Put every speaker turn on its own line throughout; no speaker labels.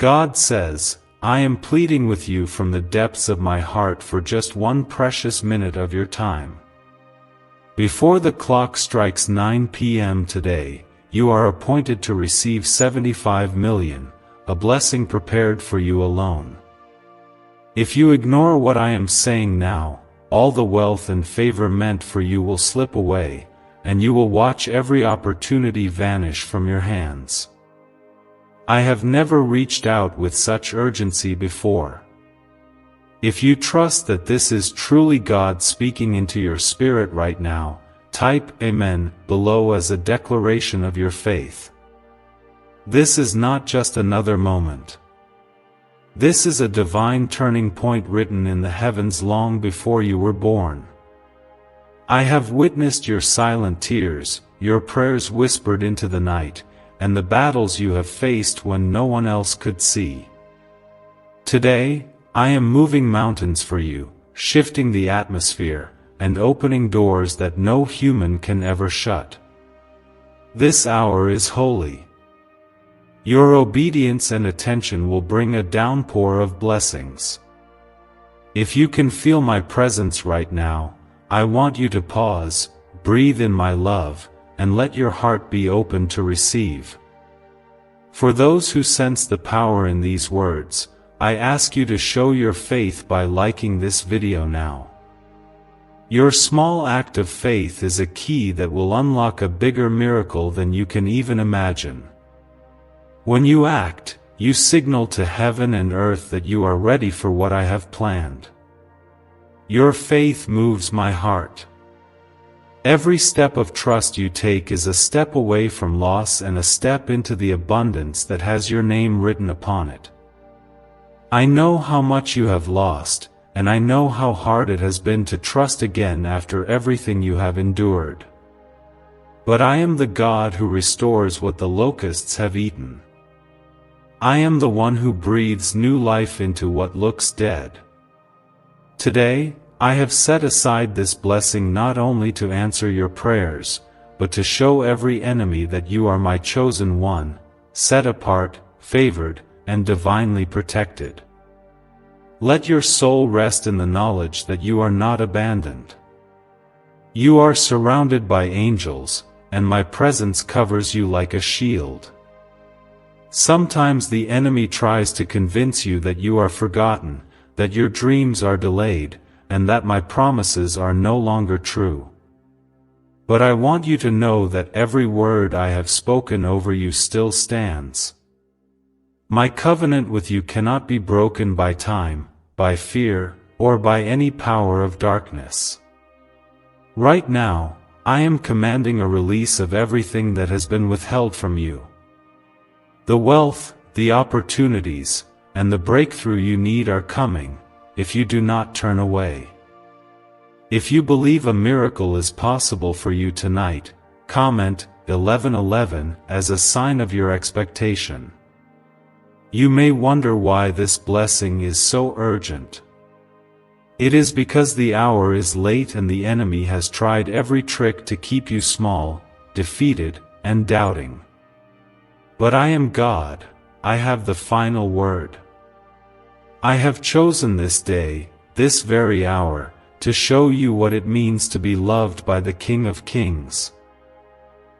God says, I am pleading with you from the depths of my heart for just one precious minute of your time. Before the clock strikes 9 p.m. today, you are appointed to receive 75 million, a blessing prepared for you alone. If you ignore what I am saying now, all the wealth and favor meant for you will slip away, and you will watch every opportunity vanish from your hands. I have never reached out with such urgency before. If you trust that this is truly God speaking into your spirit right now, type Amen below as a declaration of your faith. This is not just another moment. This is a divine turning point written in the heavens long before you were born. I have witnessed your silent tears, your prayers whispered into the night, and the battles you have faced when no one else could see. Today, I am moving mountains for you, shifting the atmosphere, and opening doors that no human can ever shut. This hour is holy. Your obedience and attention will bring a downpour of blessings. If you can feel my presence right now, I want you to pause, breathe in my love, and let your heart be open to receive. For those who sense the power in these words, I ask you to show your faith by liking this video now. Your small act of faith is a key that will unlock a bigger miracle than you can even imagine. When you act, you signal to heaven and earth that you are ready for what I have planned. Your faith moves my heart. Every step of trust you take is a step away from loss and a step into the abundance that has your name written upon it. I know how much you have lost, and I know how hard it has been to trust again after everything you have endured. But I am the God who restores what the locusts have eaten. I am the one who breathes new life into what looks dead. Today, I have set aside this blessing not only to answer your prayers, but to show every enemy that you are my chosen one, set apart, favored, and divinely protected. Let your soul rest in the knowledge that you are not abandoned. You are surrounded by angels, and my presence covers you like a shield. Sometimes the enemy tries to convince you that you are forgotten, that your dreams are delayed, and that my promises are no longer true. But I want you to know that every word I have spoken over you still stands. My covenant with you cannot be broken by time, by fear, or by any power of darkness. Right now, I am commanding a release of everything that has been withheld from you. The wealth, the opportunities, and the breakthrough you need are coming, if you do not turn away. If you believe a miracle is possible for you tonight, comment 1111 as a sign of your expectation. You may wonder why this blessing is so urgent. It is because the hour is late and the enemy has tried every trick to keep you small, defeated, and doubting. But I am God, I have the final word. I have chosen this day, this very hour, to show you what it means to be loved by the King of Kings.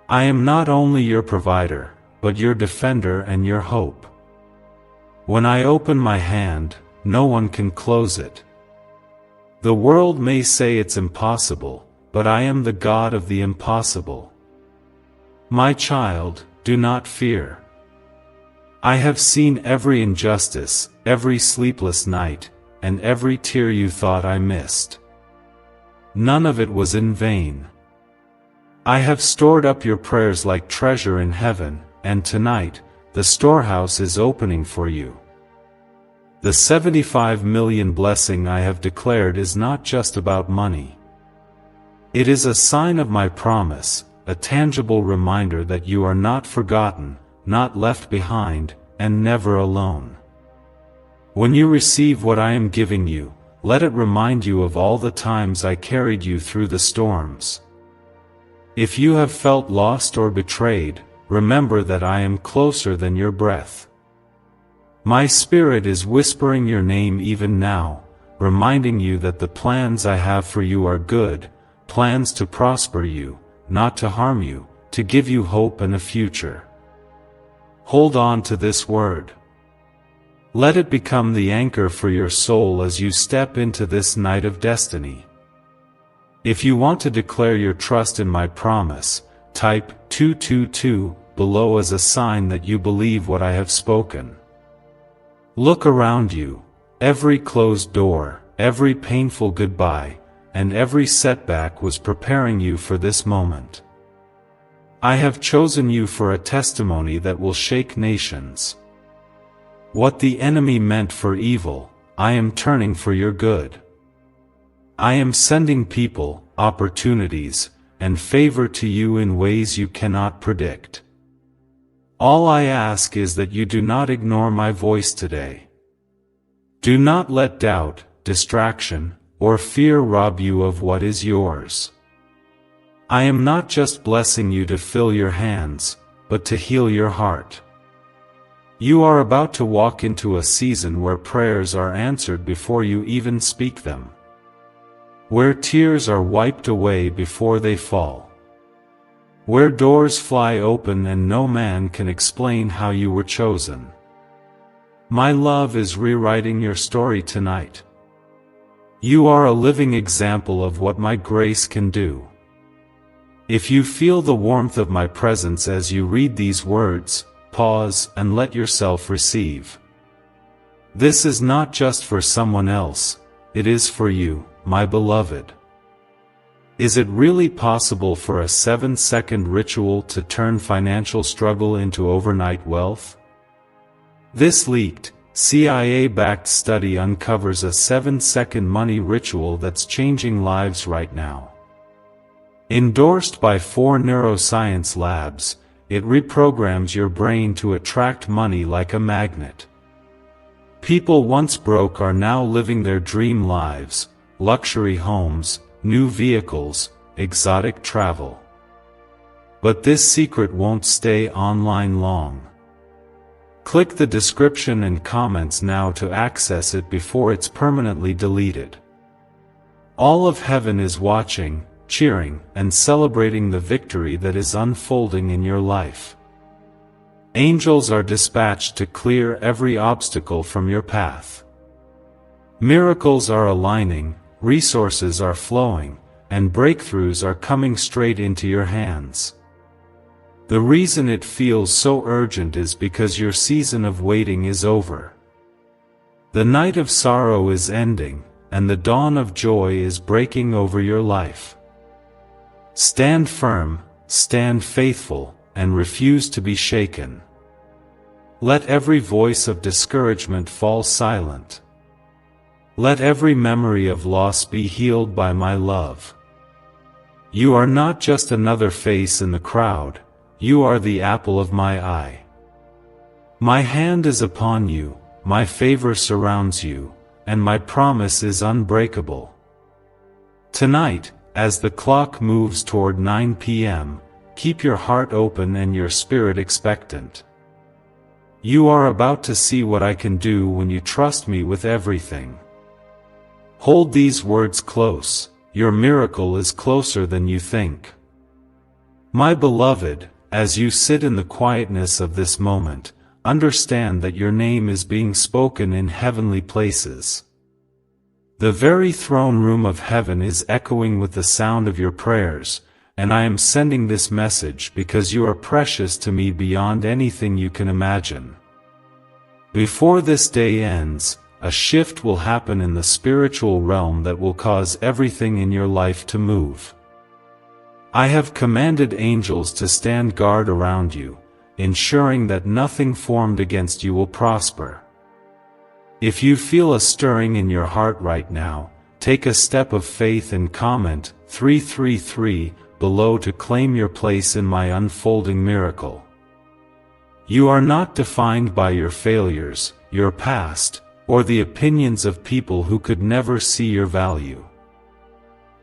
I am not only your provider, but your defender and your hope. When I open my hand, no one can close it. The world may say it's impossible, but I am the God of the impossible. My child, do not fear. I have seen every injustice, every sleepless night, and every tear you thought I missed. None of it was in vain. I have stored up your prayers like treasure in heaven, and tonight, the storehouse is opening for you. The 75 million blessing I have declared is not just about money. It is a sign of my promise, a tangible reminder that you are not forgotten, not left behind, and never alone. When you receive what I am giving you, let it remind you of all the times I carried you through the storms. If you have felt lost or betrayed, remember that I am closer than your breath. My spirit is whispering your name even now, reminding you that the plans I have for you are good, plans to prosper you, not to harm you, to give you hope and a future. Hold on to this word. Let it become the anchor for your soul as you step into this night of destiny. If you want to declare your trust in my promise, type 222 below as a sign that you believe what I have spoken. Look around you. Every closed door, every painful goodbye, and every setback was preparing you for this moment. I have chosen you for a testimony that will shake nations. What the enemy meant for evil, I am turning for your good. I am sending people, opportunities, and favor to you in ways you cannot predict. All I ask is that you do not ignore my voice today. Do not let doubt, distraction, or fear rob you of what is yours. I am not just blessing you to fill your hands, but to heal your heart. You are about to walk into a season where prayers are answered before you even speak them, where tears are wiped away before they fall, where doors fly open and no man can explain how you were chosen. My love is rewriting your story tonight. You are a living example of what my grace can do. If you feel the warmth of my presence as you read these words, pause and let yourself receive. This is not just for someone else, it is for you, my beloved. Is it really possible for a 7-second ritual to turn financial struggle into overnight wealth? This leaked, CIA-backed study uncovers a 7-second money ritual that's changing lives right now. Endorsed by 4 neuroscience labs, it reprograms your brain to attract money like a magnet. People once broke are now living their dream lives, luxury homes, new vehicles, exotic travel. But this secret won't stay online long. Click the description and comments now to access it before it's permanently deleted. All of heaven is watching, cheering, and celebrating the victory that is unfolding in your life. Angels are dispatched to clear every obstacle from your path. Miracles are aligning, resources are flowing, and breakthroughs are coming straight into your hands. The reason it feels so urgent is because your season of waiting is over. The night of sorrow is ending, and the dawn of joy is breaking over your life. Stand firm, stand faithful, and refuse to be shaken. Let every voice of discouragement fall silent. Let every memory of loss be healed by my love. You are not just another face in the crowd, you are the apple of my eye. My hand is upon you, my favor surrounds you, and my promise is unbreakable. Tonight, as the clock moves toward 9 p.m., keep your heart open and your spirit expectant. You are about to see what I can do when you trust me with everything. Hold these words close, your miracle is closer than you think. My beloved, as you sit in the quietness of this moment, understand that your name is being spoken in heavenly places. The very throne room of heaven is echoing with the sound of your prayers, and I am sending this message because you are precious to me beyond anything you can imagine. Before this day ends, a shift will happen in the spiritual realm that will cause everything in your life to move. I have commanded angels to stand guard around you, ensuring that nothing formed against you will prosper. If you feel a stirring in your heart right now, take a step of faith and comment 333 below to claim your place in my unfolding miracle. You are not defined by your failures, your past, or the opinions of people who could never see your value.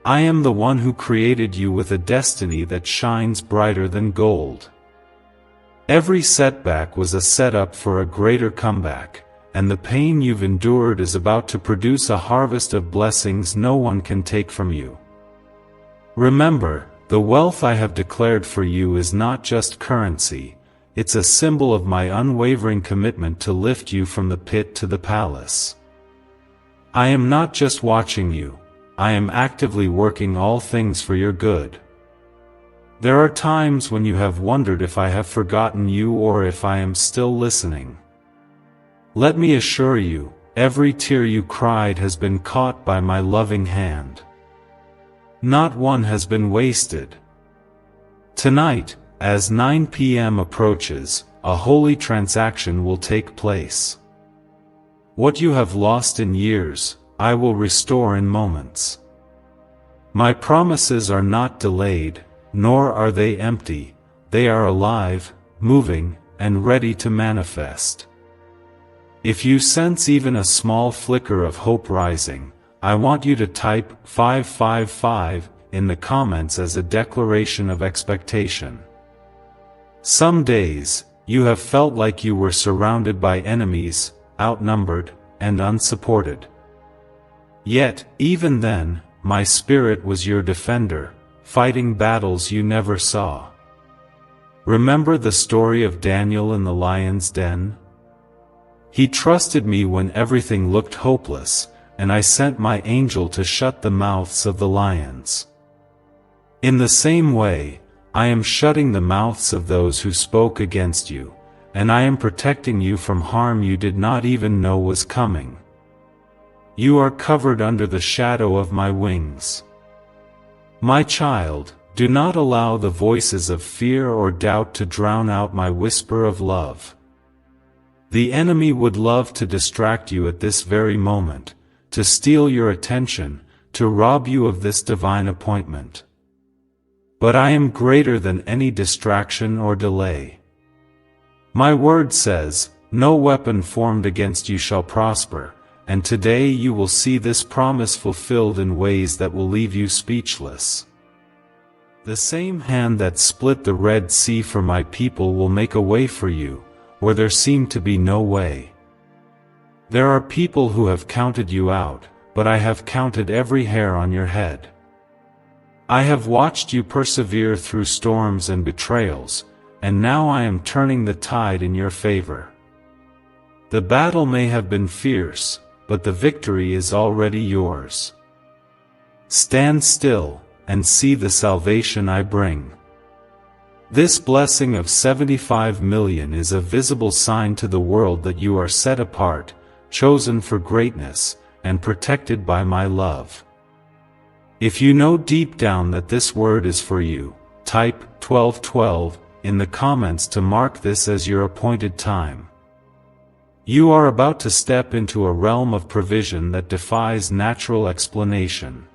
I am the one who created you with a destiny that shines brighter than gold. Every setback was a setup for a greater comeback, and the pain you've endured is about to produce a harvest of blessings no one can take from you. Remember, the wealth I have declared for you is not just currency, it's a symbol of my unwavering commitment to lift you from the pit to the palace. I am not just watching you, I am actively working all things for your good. There are times when you have wondered if I have forgotten you or if I am still listening. Let me assure you, every tear you cried has been caught by my loving hand. Not one has been wasted. Tonight, as 9 p.m. approaches, a holy transaction will take place. What you have lost in years, I will restore in moments. My promises are not delayed, nor are they empty, they are alive, moving, and ready to manifest. If you sense even a small flicker of hope rising, I want you to type 555 in the comments as a declaration of expectation. Some days, you have felt like you were surrounded by enemies, outnumbered, and unsupported. Yet, even then, my spirit was your defender, fighting battles you never saw. Remember the story of Daniel in the lion's den? He trusted me when everything looked hopeless, and I sent my angel to shut the mouths of the lions. In the same way, I am shutting the mouths of those who spoke against you, and I am protecting you from harm you did not even know was coming. You are covered under the shadow of my wings. My child, do not allow the voices of fear or doubt to drown out my whisper of love. The enemy would love to distract you at this very moment, to steal your attention, to rob you of this divine appointment. But I am greater than any distraction or delay. My word says, "No weapon formed against you shall prosper," and today you will see this promise fulfilled in ways that will leave you speechless. The same hand that split the Red Sea for my people will make a way for you, where there seemed to be no way. There are people who have counted you out, but I have counted every hair on your head. I have watched you persevere through storms and betrayals, and now I am turning the tide in your favor. The battle may have been fierce, but the victory is already yours. Stand still, and see the salvation I bring. This blessing of 75 million is a visible sign to the world that you are set apart, chosen for greatness, and protected by my love. If you know deep down that this word is for you, type 1212 in the comments to mark this as your appointed time. You are about to step into a realm of provision that defies natural explanation.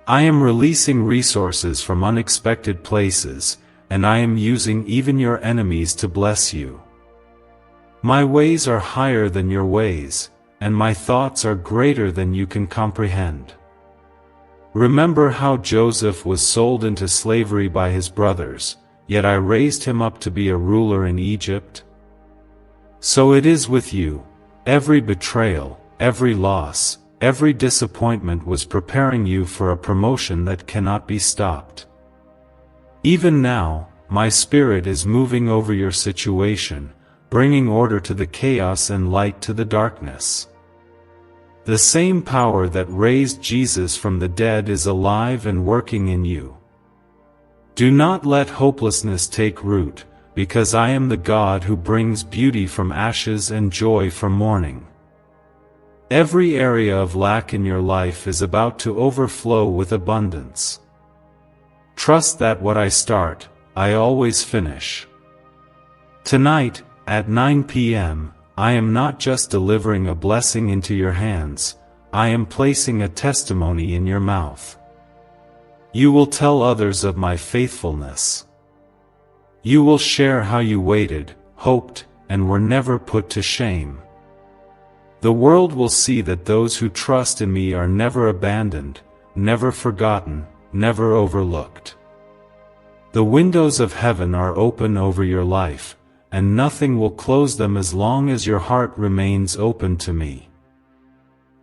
I am releasing resources from unexpected places, and I am using even your enemies to bless you. My ways are higher than your ways, and my thoughts are greater than you can comprehend. Remember how Joseph was sold into slavery by his brothers, yet I raised him up to be a ruler in Egypt? So it is with you. Every betrayal, every loss, every disappointment was preparing you for a promotion that cannot be stopped. Even now, my spirit is moving over your situation, bringing order to the chaos and light to the darkness. The same power that raised Jesus from the dead is alive and working in you. Do not let hopelessness take root, because I am the God who brings beauty from ashes and joy from mourning. Every area of lack in your life is about to overflow with abundance. Trust that what I start, I always finish. Tonight, at 9 p.m., I am not just delivering a blessing into your hands, I am placing a testimony in your mouth. You will tell others of my faithfulness. You will share how you waited, hoped, and were never put to shame. The world will see that those who trust in me are never abandoned, never forgotten, never overlooked. The windows of heaven are open over your life, and nothing will close them as long as your heart remains open to me.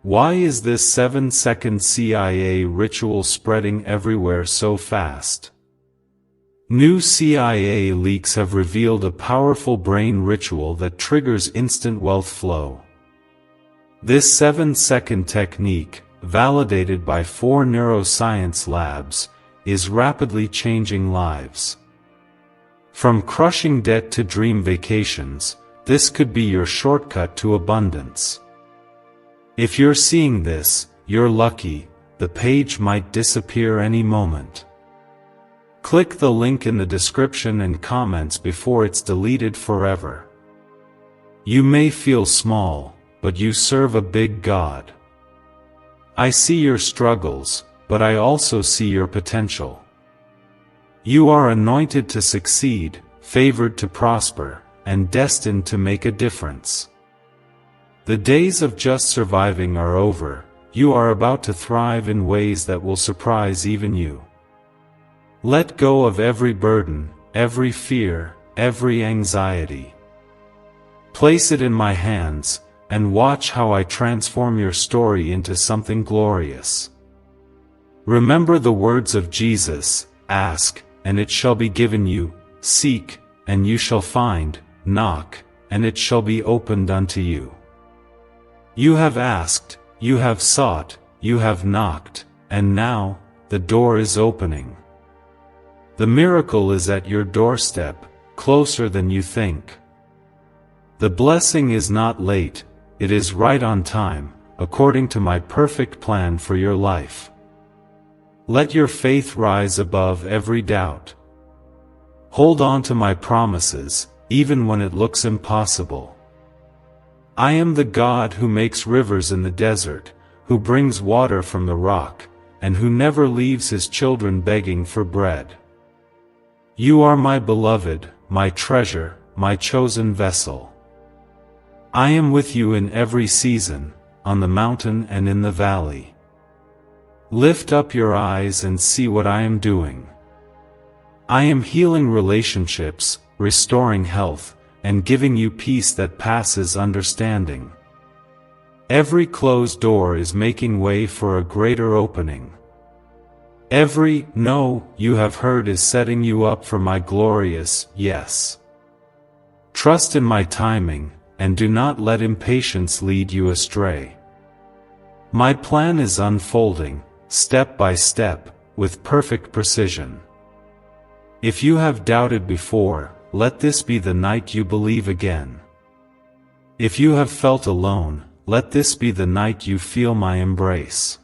Why is this 7-second CIA ritual spreading everywhere so fast? New CIA leaks have revealed a powerful brain ritual that triggers instant wealth flow. This 7-second technique, validated by 4 neuroscience labs, is rapidly changing lives. From crushing debt to dream vacations, this could be your shortcut to abundance. If you're seeing this, you're lucky. The page might disappear any moment. Click the link in the description and comments before it's deleted forever. You may feel small, but you serve a big God. I see your struggles, but I also see your potential. You are anointed to succeed, favored to prosper, and destined to make a difference. The days of just surviving are over. You are about to thrive in ways that will surprise even you. Let go of every burden, every fear, every anxiety. Place it in my hands, and watch how I transform your story into something glorious. Remember the words of Jesus: ask, and it shall be given you, seek, and you shall find, knock, and it shall be opened unto you. You have asked, you have sought, you have knocked, and now, the door is opening. The miracle is at your doorstep, closer than you think. The blessing is not late, it is right on time, according to my perfect plan for your life. Let your faith rise above every doubt. Hold on to my promises, even when it looks impossible. I am the God who makes rivers in the desert, who brings water from the rock, and who never leaves his children begging for bread. You are my beloved, my treasure, my chosen vessel. I am with you in every season, on the mountain and in the valley. Lift up your eyes and see what I am doing. I am healing relationships, restoring health, and giving you peace that passes understanding. Every closed door is making way for a greater opening. Every no you have heard is setting you up for my glorious yes. Trust in my timing, and do not let impatience lead you astray. My plan is unfolding, step by step, with perfect precision. If you have doubted before, let this be the night you believe again. If you have felt alone, let this be the night you feel my embrace.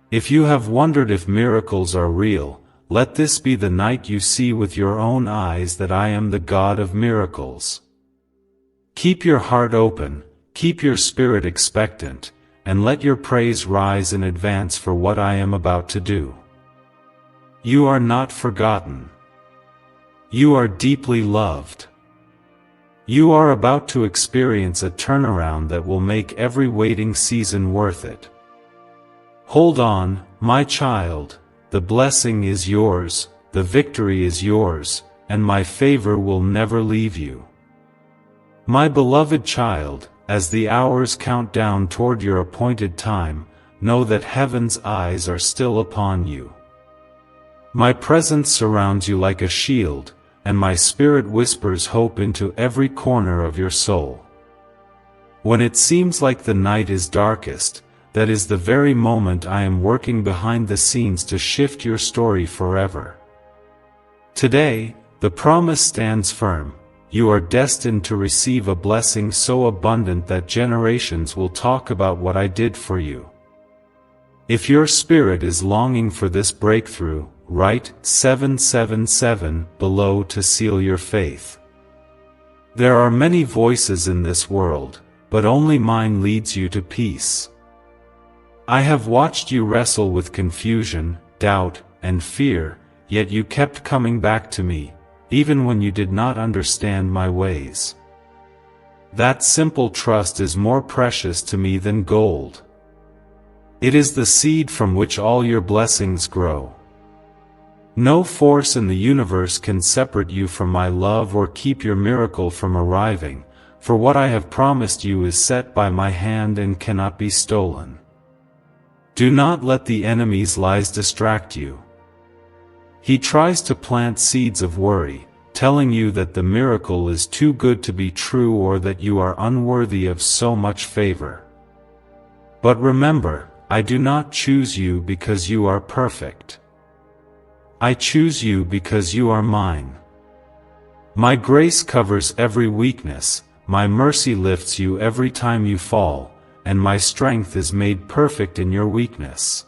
If you have wondered if miracles are real, let this be the night you see with your own eyes that I am the God of miracles. Keep your heart open, keep your spirit expectant, and let your praise rise in advance for what I am about to do. You are not forgotten. You are deeply loved. You are about to experience a turnaround that will make every waiting season worth it. Hold on, my child, the blessing is yours, the victory is yours, and my favor will never leave you. My beloved child, as the hours count down toward your appointed time, know that heaven's eyes are still upon you. My presence surrounds you like a shield, and my spirit whispers hope into every corner of your soul. When it seems like the night is darkest, that is the very moment I am working behind the scenes to shift your story forever. Today, the promise stands firm. You are destined to receive a blessing so abundant that generations will talk about what I did for you. If your spirit is longing for this breakthrough, write 777 below to seal your faith. There are many voices in this world, but only mine leads you to peace. I have watched you wrestle with confusion, doubt, and fear, yet you kept coming back to me, even when you did not understand my ways. That simple trust is more precious to me than gold. It is the seed from which all your blessings grow. No force in the universe can separate you from my love or keep your miracle from arriving, for what I have promised you is set by my hand and cannot be stolen. Do not let the enemy's lies distract you. He tries to plant seeds of worry, telling you that the miracle is too good to be true or that you are unworthy of so much favor. But remember, I do not choose you because you are perfect. I choose you because you are mine. My grace covers every weakness, my mercy lifts you every time you fall, and my strength is made perfect in your weakness.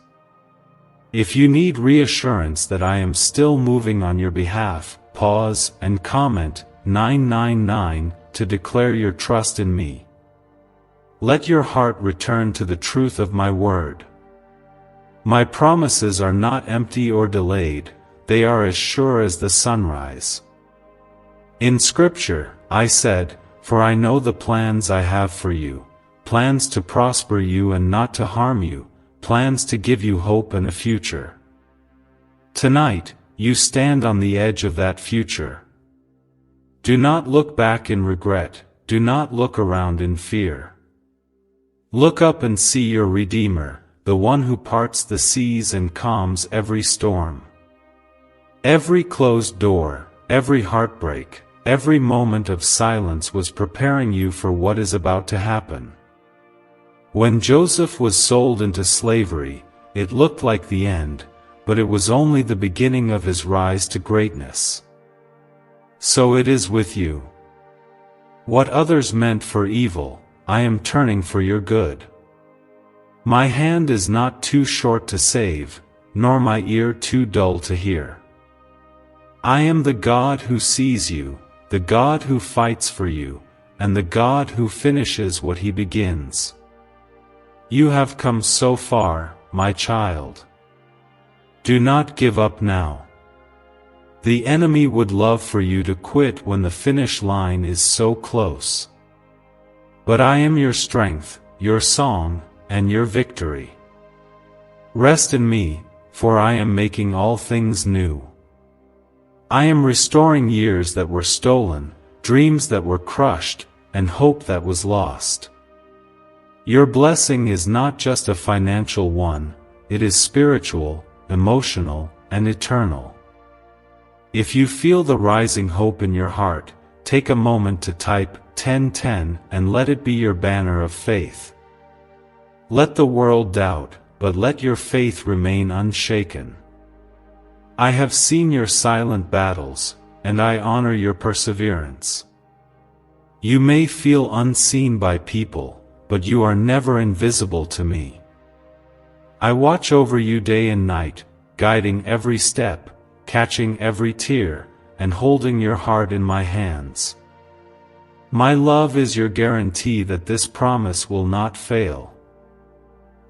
If you need reassurance that I am still moving on your behalf, pause and comment 999 to declare your trust in me. Let your heart return to the truth of my word. My promises are not empty or delayed, they are as sure as the sunrise. In Scripture, I said, "For I know the plans I have for you, plans to prosper you and not to harm you, plans to give you hope and a future." Tonight, you stand on the edge of that future. Do not look back in regret, do not look around in fear. Look up and see your Redeemer, the one who parts the seas and calms every storm. Every closed door, every heartbreak, every moment of silence was preparing you for what is about to happen. When Joseph was sold into slavery, it looked like the end, but it was only the beginning of his rise to greatness. So it is with you. What others meant for evil, I am turning for your good. My hand is not too short to save, nor my ear too dull to hear. I am the God who sees you, the God who fights for you, and the God who finishes what he begins. You have come so far, my child. Do not give up now. The enemy would love for you to quit when the finish line is so close. But I am your strength, your song, and your victory. Rest in me, for I am making all things new. I am restoring years that were stolen, dreams that were crushed, and hope that was lost. Your blessing is not just a financial one, it is spiritual, emotional, and eternal. If you feel the rising hope in your heart, take a moment to type 1010 and let it be your banner of faith. Let the world doubt, but let your faith remain unshaken. I have seen your silent battles, and I honor your perseverance. You may feel unseen by people, but you are never invisible to me. I watch over you day and night, guiding every step, catching every tear, and holding your heart in my hands. My love is your guarantee that this promise will not fail.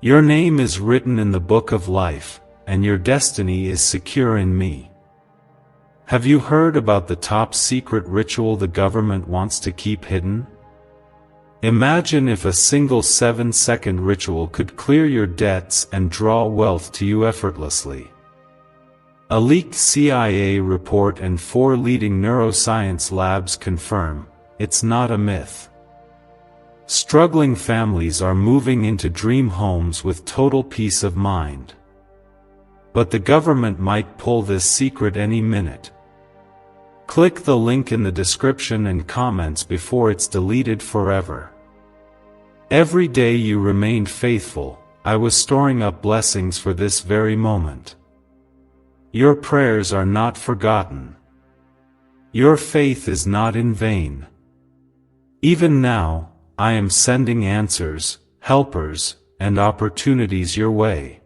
Your name is written in the book of life, and your destiny is secure in me. Have you heard about the top secret ritual the government wants to keep hidden? Imagine if a single 7-second ritual could clear your debts and draw wealth to you effortlessly. A leaked CIA report and 4 leading neuroscience labs confirm, it's not a myth. Struggling families are moving into dream homes with total peace of mind. But the government might pull this secret any minute. Click the link in the description and comments before it's deleted forever. Every day you remained faithful, I was storing up blessings for this very moment. Your prayers are not forgotten. Your faith is not in vain. Even now, I am sending answers, helpers, and opportunities your way.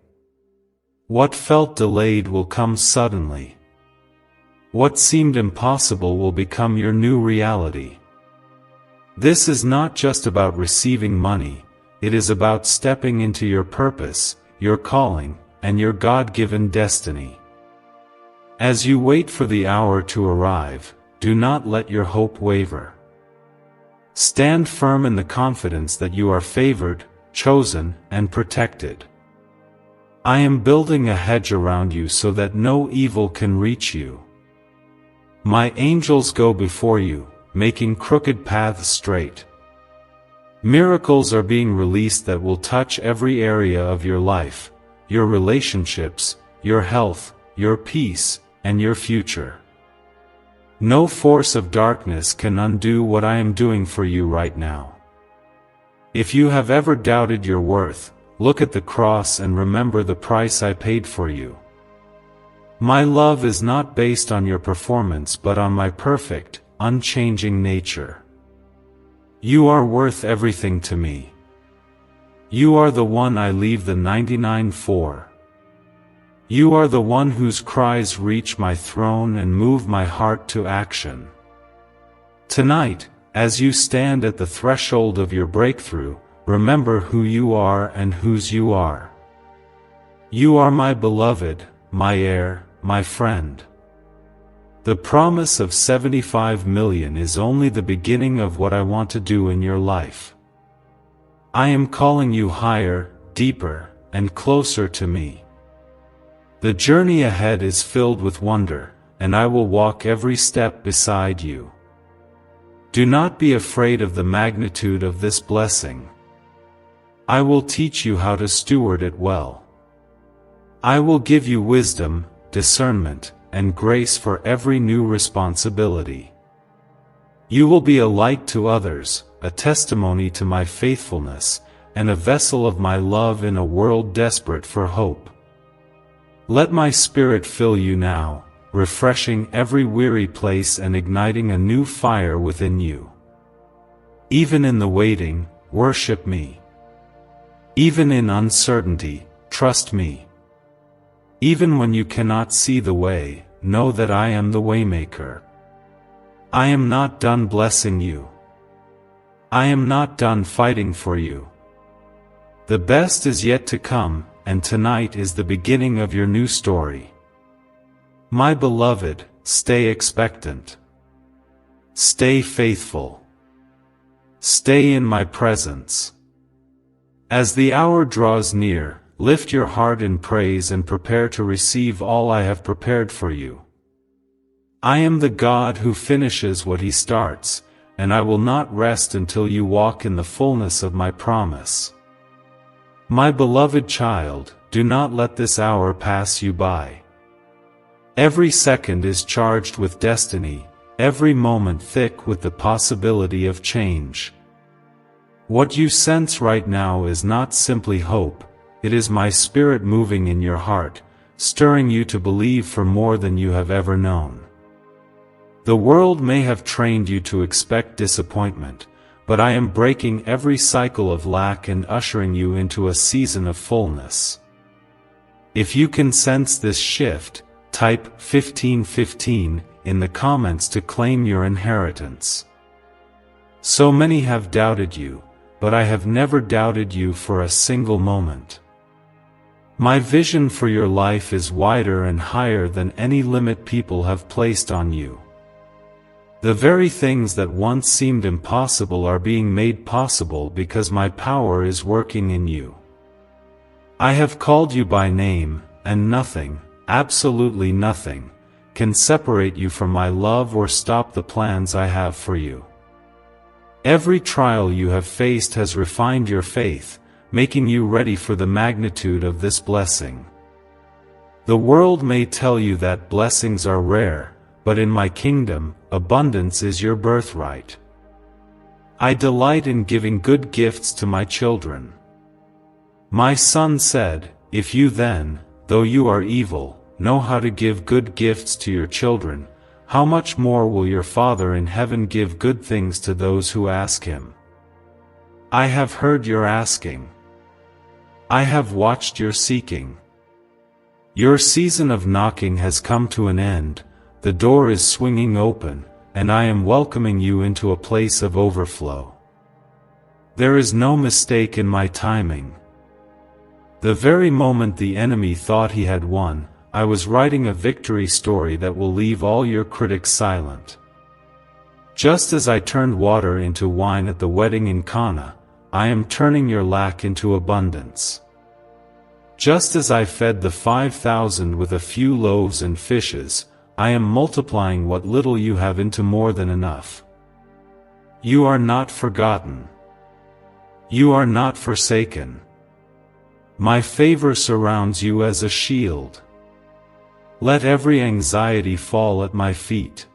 What felt delayed will come suddenly. What seemed impossible will become your new reality. This is not just about receiving money, it is about stepping into your purpose, your calling, and your God-given destiny. As you wait for the hour to arrive, do not let your hope waver. Stand firm in the confidence that you are favored, chosen, and protected. I am building a hedge around you so that no evil can reach you. My angels go before you, making crooked paths straight. Miracles are being released that will touch every area of your life, your relationships, your health, your peace, and your future. No force of darkness can undo what I am doing for you right now. If you have ever doubted your worth, look at the cross and remember the price I paid for you. My love is not based on your performance but on my perfect, unchanging nature. You are worth everything to me. You are the one I leave the 99 for. You are the one whose cries reach my throne and move my heart to action. Tonight, as you stand at the threshold of your breakthrough, remember who you are and whose you are. You are my beloved, my heir, my friend. The promise of 75 million is only the beginning of what I want to do in your life. I am calling you higher, deeper, and closer to me. The journey ahead is filled with wonder, and I will walk every step beside you. Do not be afraid of the magnitude of this blessing. I will teach you how to steward it well. I will give you wisdom, discernment, and grace for every new responsibility. You will be a light to others, a testimony to my faithfulness, and a vessel of my love in a world desperate for hope. Let my spirit fill you now, refreshing every weary place and igniting a new fire within you. Even in the waiting, worship me. Even in uncertainty, trust me. Even when you cannot see the way, know that I am the waymaker. I am not done blessing you. I am not done fighting for you. The best is yet to come, and tonight is the beginning of your new story. My beloved, stay expectant. Stay faithful. Stay in my presence. As the hour draws near, lift your heart in praise and prepare to receive all I have prepared for you. I am the God who finishes what He starts, and I will not rest until you walk in the fullness of my promise. My beloved child, do not let this hour pass you by. Every second is charged with destiny, every moment thick with the possibility of change. What you sense right now is not simply hope, it is my spirit moving in your heart, stirring you to believe for more than you have ever known. The world may have trained you to expect disappointment, but I am breaking every cycle of lack and ushering you into a season of fullness. If you can sense this shift, type 1515 in the comments to claim your inheritance. So many have doubted you, but I have never doubted you for a single moment. My vision for your life is wider and higher than any limit people have placed on you. The very things that once seemed impossible are being made possible because my power is working in you. I have called you by name, and nothing, absolutely nothing, can separate you from my love or stop the plans I have for you. Every trial you have faced has refined your faith, making you ready for the magnitude of this blessing. The world may tell you that blessings are rare, but in my kingdom, abundance is your birthright. I delight in giving good gifts to my children. My son said, if you then, though you are evil, know how to give good gifts to your children, how much more will your Father in heaven give good things to those who ask Him? I have heard your asking. I have watched your seeking. Your season of knocking has come to an end, the door is swinging open, and I am welcoming you into a place of overflow. There is no mistake in my timing. The very moment the enemy thought he had won, I was writing a victory story that will leave all your critics silent. Just as I turned water into wine at the wedding in Cana, I am turning your lack into abundance. Just as I fed the 5,000 with a few loaves and fishes, I am multiplying what little you have into more than enough. You are not forgotten. You are not forsaken. My favor surrounds you as a shield. Let every anxiety fall at my feet.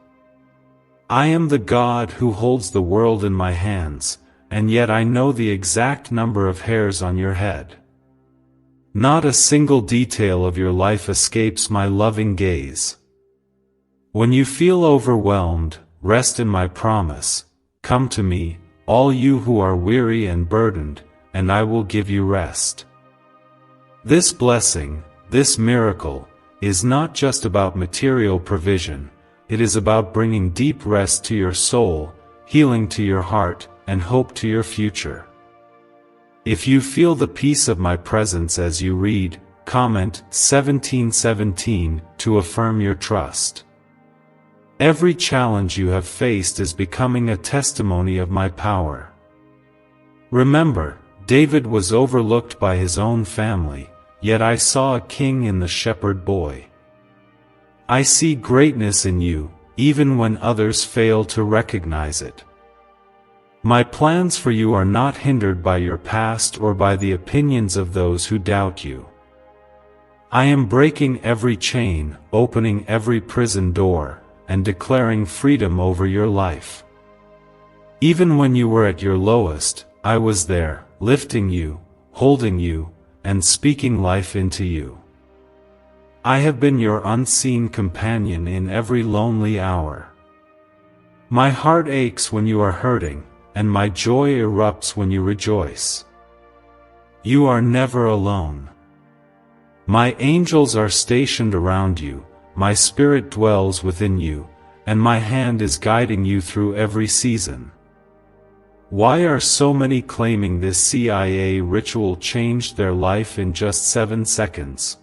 I am the God who holds the world in my hands, and yet I know the exact number of hairs on your head. Not a single detail of your life escapes my loving gaze. When you feel overwhelmed, rest in my promise. Come to me, all you who are weary and burdened, and I will give you rest. This blessing, this miracle, is not just about material provision, it is about bringing deep rest to your soul, healing to your heart, and hope to your future. If you feel the peace of my presence as you read, comment 1717 to affirm your trust. Every challenge you have faced is becoming a testimony of my power. Remember, David was overlooked by his own family, yet I saw a king in the shepherd boy. I see greatness in you, even when others fail to recognize it. My plans for you are not hindered by your past or by the opinions of those who doubt you. I am breaking every chain, opening every prison door, and declaring freedom over your life. Even when you were at your lowest, I was there, lifting you, holding you, and speaking life into you. I have been your unseen companion in every lonely hour. My heart aches when you are hurting, and my joy erupts when you rejoice. You are never alone. My angels are stationed around you, my spirit dwells within you, and my hand is guiding you through every season. Why are so many claiming this CIA ritual changed their life in just 7 seconds?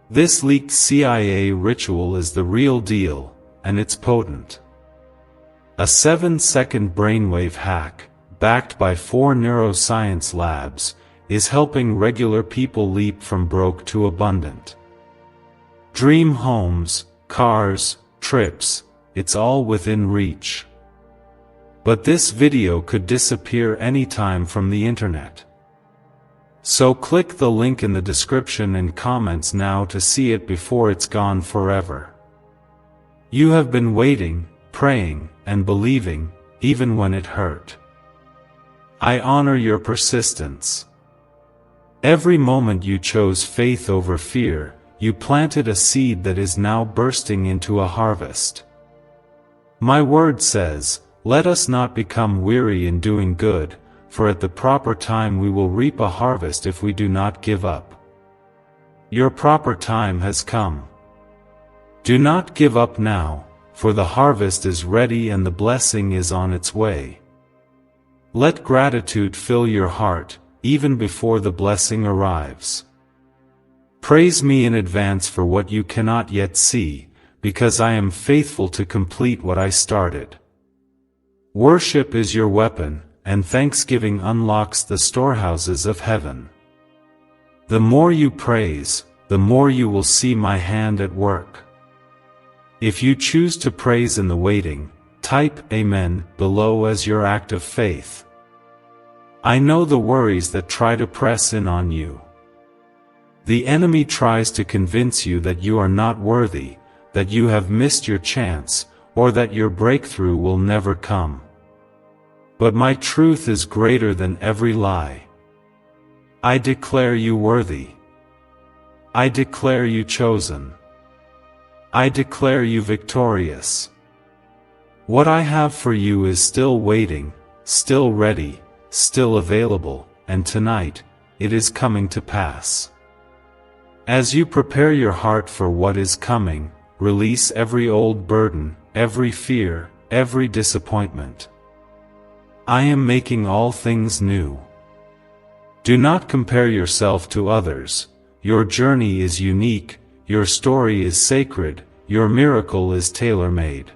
This leaked CIA ritual is the real deal, and it's potent. A 7-second brainwave hack, backed by 4 neuroscience labs, is helping regular people leap from broke to abundant. Dream homes, cars, trips, it's all within reach. But this video could disappear anytime from the internet. So click the link in the description and comments now to see it before it's gone forever. You have been waiting, praying, and believing, even when it hurt. I honor your persistence. Every moment you chose faith over fear, you planted a seed that is now bursting into a harvest. My word says, let us not become weary in doing good, for at the proper time we will reap a harvest if we do not give up. Your proper time has come. Do not give up now, for the harvest is ready and the blessing is on its way. Let gratitude fill your heart, even before the blessing arrives. Praise me in advance for what you cannot yet see, because I am faithful to complete what I started. Worship is your weapon, and thanksgiving unlocks the storehouses of heaven. The more you praise, the more you will see my hand at work. If you choose to praise in the waiting, type Amen below as your act of faith. I know the worries that try to press in on you. The enemy tries to convince you that you are not worthy, that you have missed your chance, or that your breakthrough will never come. But my truth is greater than every lie. I declare you worthy. I declare you chosen. I declare you victorious. What I have for you is still waiting, still ready, still available, and tonight, it is coming to pass. As you prepare your heart for what is coming, release every old burden, every fear, every disappointment. I am making all things new. Do not compare yourself to others. Your journey is unique, your story is sacred, your miracle is tailor-made.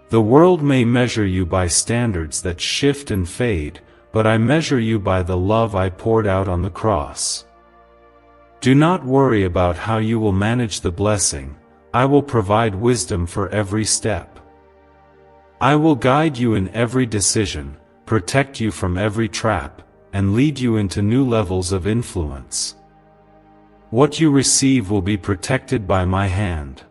The world may measure you by standards that shift and fade, but I measure you by the love I poured out on the cross. Do not worry about how you will manage the blessing. I will provide wisdom for every step. I will guide you in every decision, protect you from every trap, and lead you into new levels of influence. What you receive will be protected by my hand.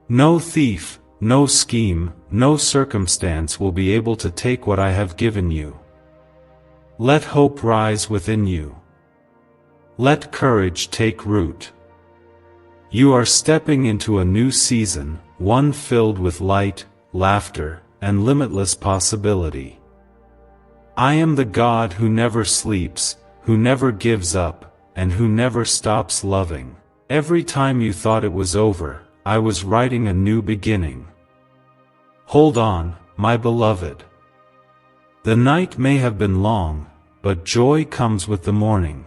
No thief, no scheme, no circumstance will be able to take what I have given you. Let hope rise within you. Let courage take root. You are stepping into a new season, one filled with light, laughter, and limitless possibility. I am the God who never sleeps, who never gives up, and who never stops loving. Every time you thought it was over, I was writing a new beginning. Hold on, my beloved. The night may have been long, but joy comes with the morning.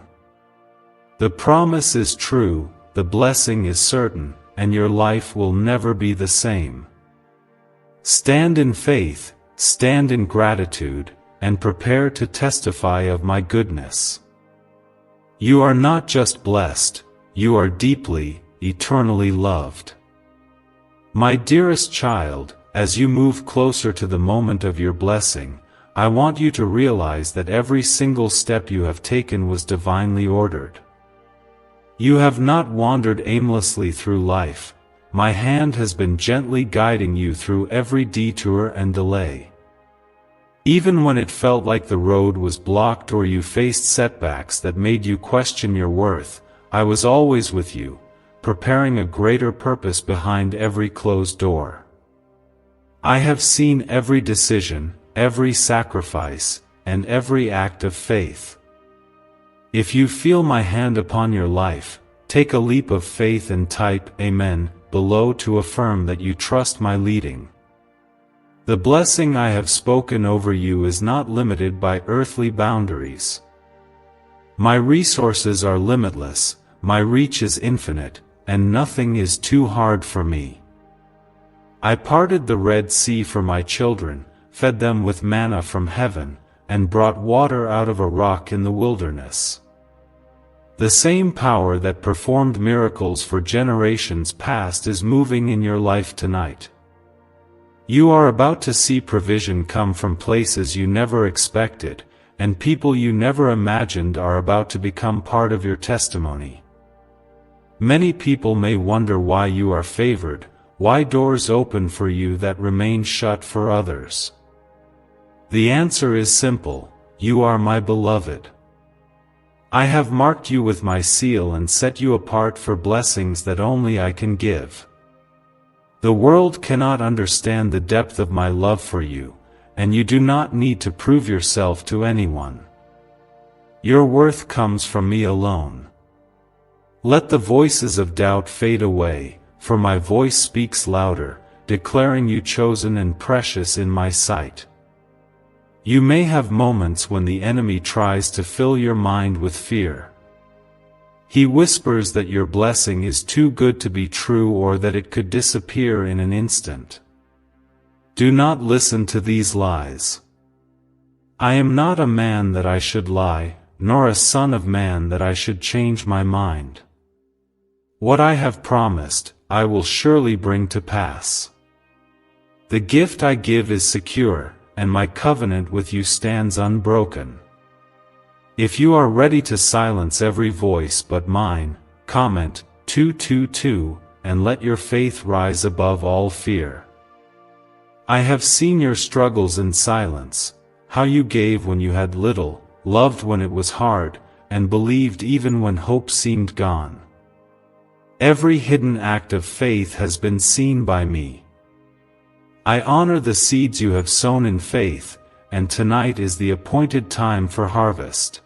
The promise is true, the blessing is certain, and your life will never be the same. Stand in faith, stand in gratitude, and prepare to testify of my goodness. You are not just blessed, you are deeply, eternally loved. My dearest child, as you move closer to the moment of your blessing, I want you to realize that every single step you have taken was divinely ordered. You have not wandered aimlessly through life. My hand has been gently guiding you through every detour and delay. Even when it felt like the road was blocked or you faced setbacks that made you question your worth, I was always with you, preparing a greater purpose behind every closed door. I have seen every decision, every sacrifice, and every act of faith. If you feel my hand upon your life, take a leap of faith and type Amen below to affirm that you trust my leading. The blessing I have spoken over you is not limited by earthly boundaries. My resources are limitless, my reach is infinite, and nothing is too hard for me. I parted the Red Sea for my children, fed them with manna from heaven, and brought water out of a rock in the wilderness. The same power that performed miracles for generations past is moving in your life tonight. You are about to see provision come from places you never expected, and people you never imagined are about to become part of your testimony. Many people may wonder why you are favored, why doors open for you that remain shut for others. The answer is simple: you are my beloved. I have marked you with my seal and set you apart for blessings that only I can give. The world cannot understand the depth of my love for you, and you do not need to prove yourself to anyone. Your worth comes from me alone. Let the voices of doubt fade away, for my voice speaks louder, declaring you chosen and precious in my sight. You may have moments when the enemy tries to fill your mind with fear. He whispers that your blessing is too good to be true or that it could disappear in an instant. Do not listen to these lies. I am not a man that I should lie, nor a son of man that I should change my mind. What I have promised, I will surely bring to pass. The gift I give is secure, and my covenant with you stands unbroken. If you are ready to silence every voice but mine, comment 222 and let your faith rise above all fear. I have seen your struggles in silence, how you gave when you had little, loved when it was hard, and believed even when hope seemed gone. Every hidden act of faith has been seen by me. I honor the seeds you have sown in faith, and tonight is the appointed time for harvest.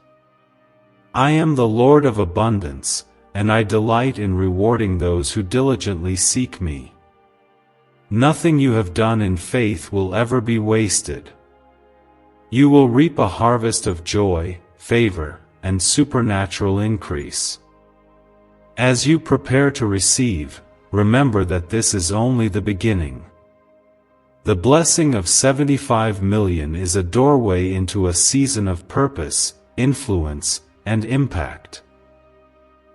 I am the Lord of abundance, and I delight in rewarding those who diligently seek me. Nothing you have done in faith will ever be wasted. You will reap a harvest of joy, favor, and supernatural increase. As you prepare to receive, remember that this is only the beginning. The blessing of 75 million is a doorway into a season of purpose, influence, and impact.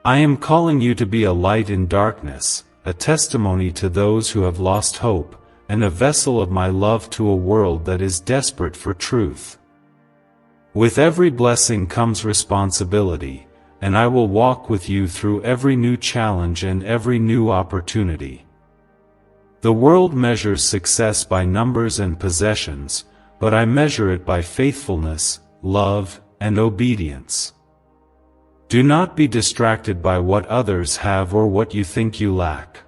I am calling you to be a light in darkness, a testimony to those who have lost hope, and a vessel of my love to a world that is desperate for truth. With every blessing comes responsibility, and I will walk with you through every new challenge and every new opportunity. The world measures success by numbers and possessions, but I measure it by faithfulness, love, and obedience. Do not be distracted by what others have or what you think you lack.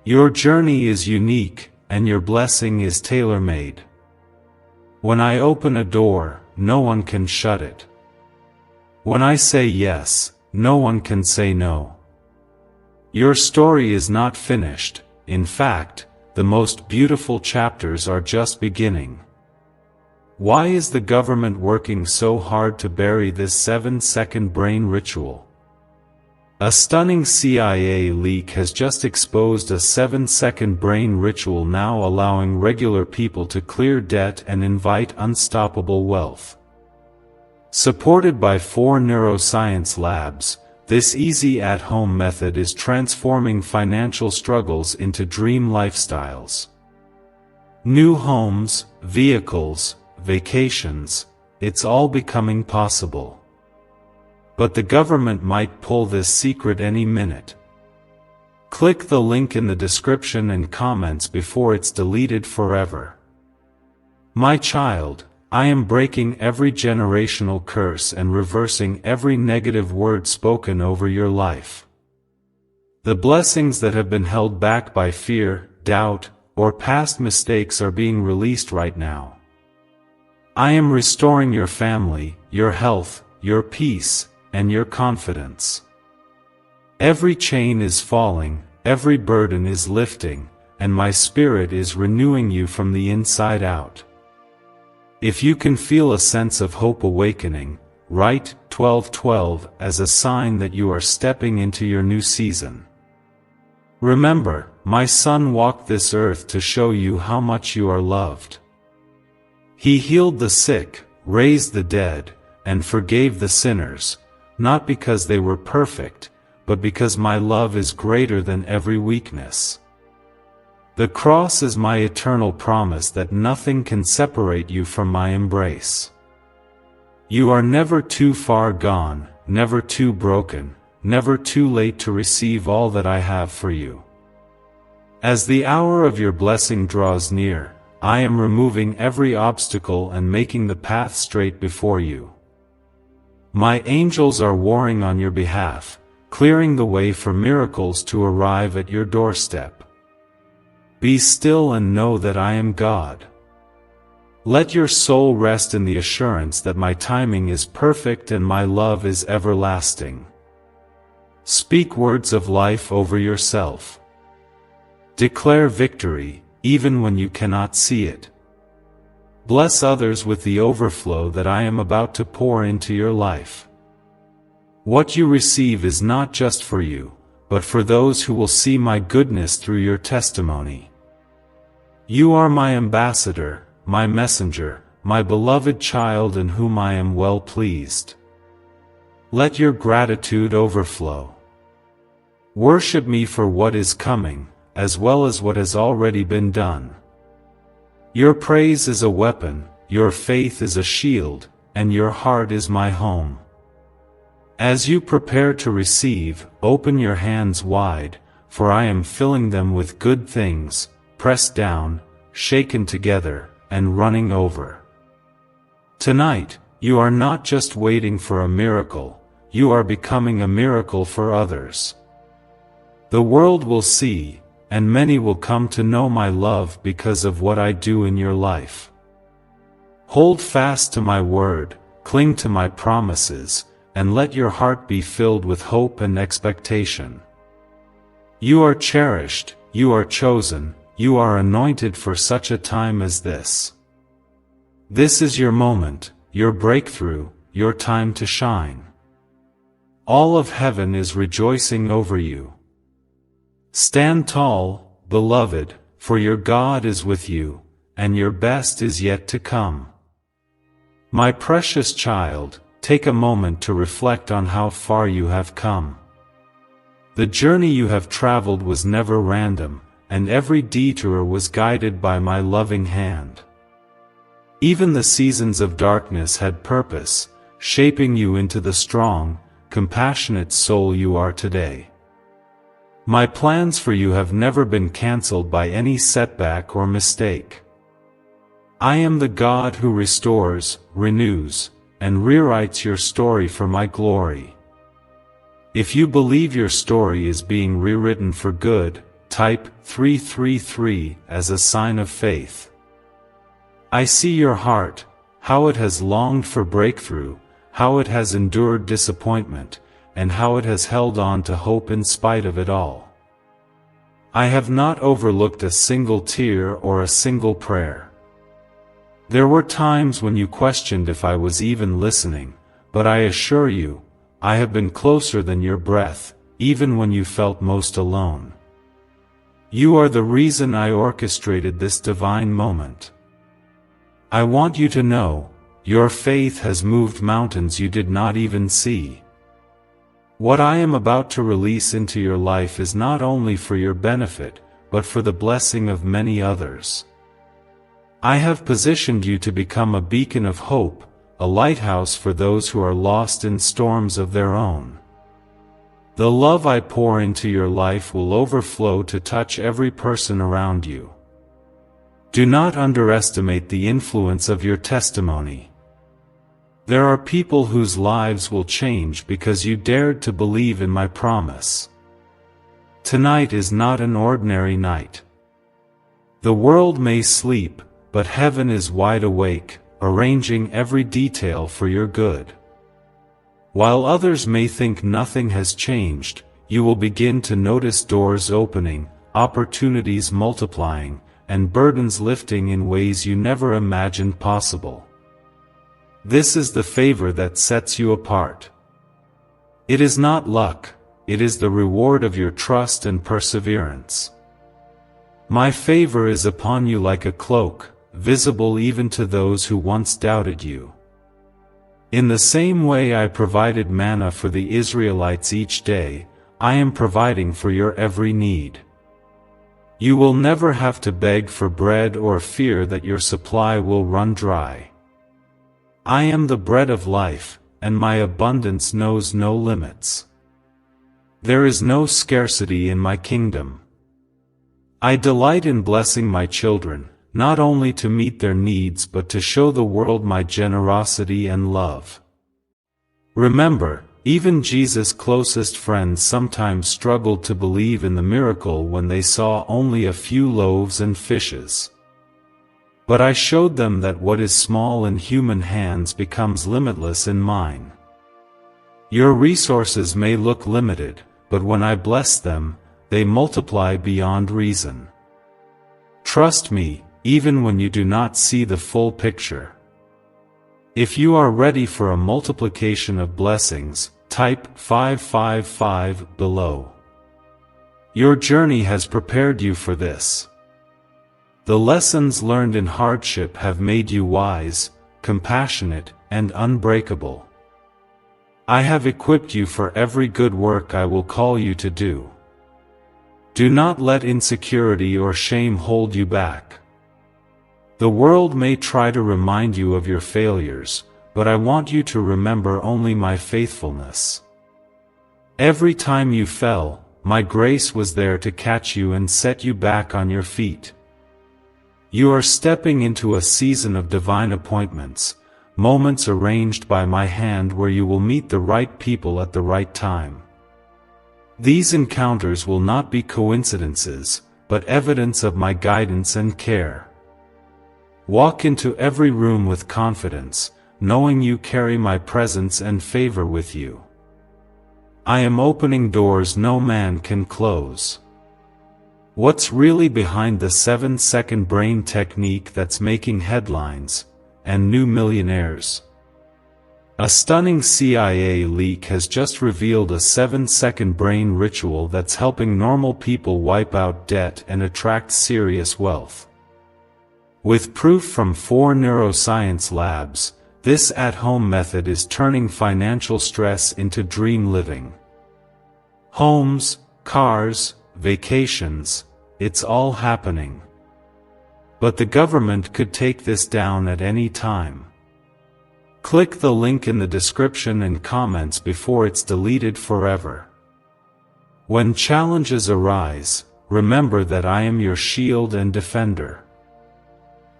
Your journey is unique, and your blessing is tailor-made. When I open a door, no one can shut it. When I say yes, no one can say no. Your story is not finished. In fact, the most beautiful chapters are just beginning. Why is the government working so hard to bury this 7-second brain ritual? A stunning CIA leak has just exposed a 7-second brain ritual now allowing regular people to clear debt and invite unstoppable wealth. Supported by 4 neuroscience labs, this easy at-home method is transforming financial struggles into dream lifestyles. New homes, vehicles, vacations, it's all becoming possible. But the government might pull this secret any minute. Click the link in the description and comments before it's deleted forever. My child, I am breaking every generational curse and reversing every negative word spoken over your life. The blessings that have been held back by fear, doubt, or past mistakes are being released right now. I am restoring your family, your health, your peace, and your confidence. Every chain is falling, every burden is lifting, and my spirit is renewing you from the inside out. If you can feel a sense of hope awakening, write 1212 as a sign that you are stepping into your new season. Remember, my Son walked this earth to show you how much you are loved. He healed the sick, raised the dead, and forgave the sinners, not because they were perfect, but because my love is greater than every weakness. The cross is my eternal promise that nothing can separate you from my embrace. You are never too far gone, never too broken, never too late to receive all that I have for you. As the hour of your blessing draws near, I am removing every obstacle and making the path straight before you. My angels are warring on your behalf, clearing the way for miracles to arrive at your doorstep. Be still and know that I am God. Let your soul rest in the assurance that my timing is perfect and my love is everlasting. Speak words of life over yourself. Declare victory, even when you cannot see it. Bless others with the overflow that I am about to pour into your life. What you receive is not just for you, but for those who will see my goodness through your testimony. You are my ambassador, my messenger, my beloved child in whom I am well pleased. Let your gratitude overflow. Worship me for what is coming, as well as what has already been done. Your praise is a weapon, your faith is a shield, and your heart is my home. As you prepare to receive, open your hands wide, for I am filling them with good things, pressed down, shaken together, and running over. Tonight, you are not just waiting for a miracle, you are becoming a miracle for others. The world will see, and many will come to know my love because of what I do in your life. Hold fast to my word, cling to my promises, and let your heart be filled with hope and expectation. You are cherished, you are chosen, you are anointed for such a time as this. This is your moment, your breakthrough, your time to shine. All of heaven is rejoicing over you. Stand tall, beloved, for your God is with you, and your best is yet to come. My precious child, take a moment to reflect on how far you have come. The journey you have traveled was never random, and every detour was guided by my loving hand. Even the seasons of darkness had purpose, shaping you into the strong, compassionate soul you are today. My plans for you have never been cancelled by any setback or mistake. I am the God who restores, renews, and rewrites your story for my glory. If you believe your story is being rewritten for good, type 333 as a sign of faith. I see your heart, how it has longed for breakthrough, how it has endured disappointment, and how it has held on to hope in spite of it all. I have not overlooked a single tear or a single prayer. There were times when you questioned if I was even listening, but I assure you, I have been closer than your breath, even when you felt most alone. You are the reason I orchestrated this divine moment. I want you to know, your faith has moved mountains you did not even see. What I am about to release into your life is not only for your benefit, but for the blessing of many others. I have positioned you to become a beacon of hope, a lighthouse for those who are lost in storms of their own. The love I pour into your life will overflow to touch every person around you. Do not underestimate the influence of your testimony. There are people whose lives will change because you dared to believe in my promise. Tonight is not an ordinary night. The world may sleep, but heaven is wide awake, arranging every detail for your good. While others may think nothing has changed, you will begin to notice doors opening, opportunities multiplying, and burdens lifting in ways you never imagined possible. This is the favor that sets you apart. It is not luck, it is the reward of your trust and perseverance. My favor is upon you like a cloak, visible even to those who once doubted you. In the same way I provided manna for the Israelites each day, I am providing for your every need. You will never have to beg for bread or fear that your supply will run dry. I am the bread of life, and my abundance knows no limits. There is no scarcity in my kingdom. I delight in blessing my children, not only to meet their needs but to show the world my generosity and love. Remember, even Jesus' closest friends sometimes struggled to believe in the miracle when they saw only a few loaves and fishes. But I showed them that what is small in human hands becomes limitless in mine. Your resources may look limited, but when I bless them, they multiply beyond reason. Trust me, even when you do not see the full picture. If you are ready for a multiplication of blessings, type 555 below. Your journey has prepared you for this. The lessons learned in hardship have made you wise, compassionate, and unbreakable. I have equipped you for every good work I will call you to do. Do not let insecurity or shame hold you back. The world may try to remind you of your failures, but I want you to remember only my faithfulness. Every time you fell, my grace was there to catch you and set you back on your feet. You are stepping into a season of divine appointments, moments arranged by my hand where you will meet the right people at the right time. These encounters will not be coincidences, but evidence of my guidance and care. Walk into every room with confidence, knowing you carry my presence and favor with you. I am opening doors no man can close. What's really behind the 7-second brain technique that's making headlines and new millionaires? A stunning CIA leak has just revealed a 7-second brain ritual that's helping normal people wipe out debt and attract serious wealth. With proof from 4 neuroscience labs, This at-home method is turning financial stress into dream living. Homes, cars, vacations, it's all happening. But the government could take this down at any time. Click the link in the description and comments before it's deleted forever. When challenges arise, remember that I am your shield and defender.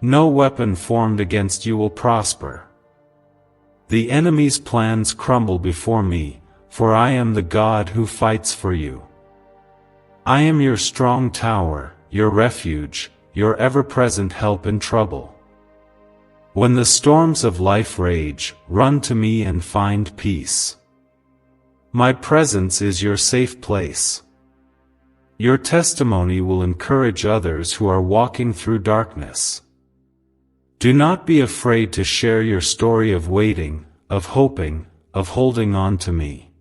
No weapon formed against you will prosper. The enemy's plans crumble before me, for I am the God who fights for you. I am your strong tower, your refuge, your ever-present help in trouble. When the storms of life rage, run to me and find peace. My presence is your safe place. Your testimony will encourage others who are walking through darkness. Do not be afraid to share your story of waiting, of hoping, of holding on to me.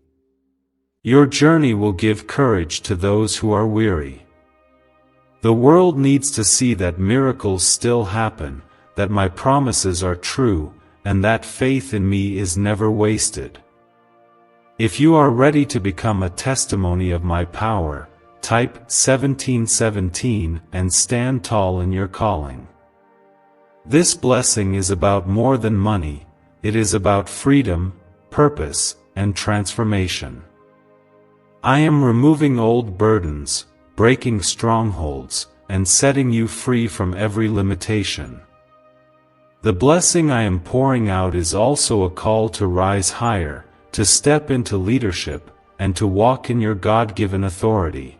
Your journey will give courage to those who are weary. The world needs to see that miracles still happen, that my promises are true, and that faith in me is never wasted. If you are ready to become a testimony of my power, type 1717 and stand tall in your calling. This blessing is about more than money, it is about freedom, purpose, and transformation. I am removing old burdens, breaking strongholds, and setting you free from every limitation. The blessing I am pouring out is also a call to rise higher, to step into leadership, and to walk in your God-given authority.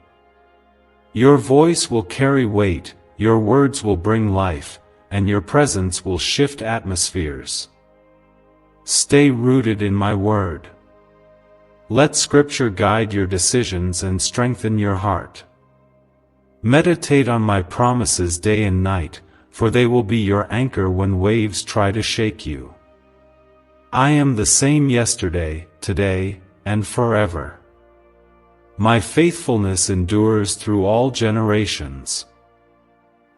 Your voice will carry weight, your words will bring life, and your presence will shift atmospheres. Stay rooted in my word. Let Scripture guide your decisions and strengthen your heart. Meditate on my promises day and night, for they will be your anchor when waves try to shake you. I am the same yesterday, today, and forever. My faithfulness endures through all generations.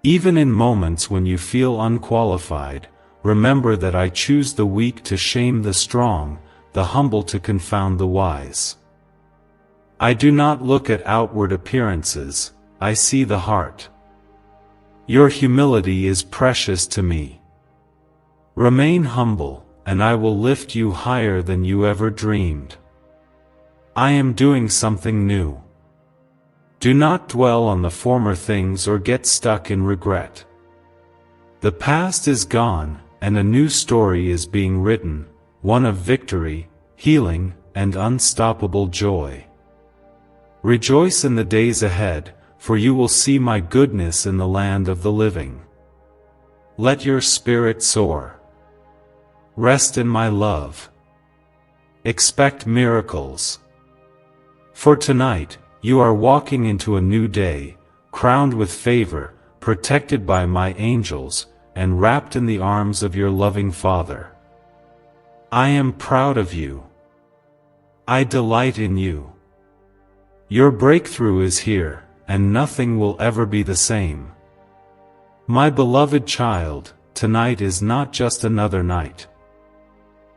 Even in moments when you feel unqualified, remember that I choose the weak to shame the strong, the humble to confound the wise. I do not look at outward appearances, I see the heart. Your humility is precious to me. Remain humble, and I will lift you higher than you ever dreamed. I am doing something new. Do not dwell on the former things or get stuck in regret. The past is gone, and a new story is being written, one of victory, healing, and unstoppable joy. Rejoice in the days ahead, for you will see my goodness in the land of the living. Let your spirit soar. Rest in my love. Expect miracles. For tonight, you are walking into a new day, crowned with favor, protected by my angels, and wrapped in the arms of your loving Father. I am proud of you. I delight in you. Your breakthrough is here, and nothing will ever be the same. My beloved child, tonight is not just another night.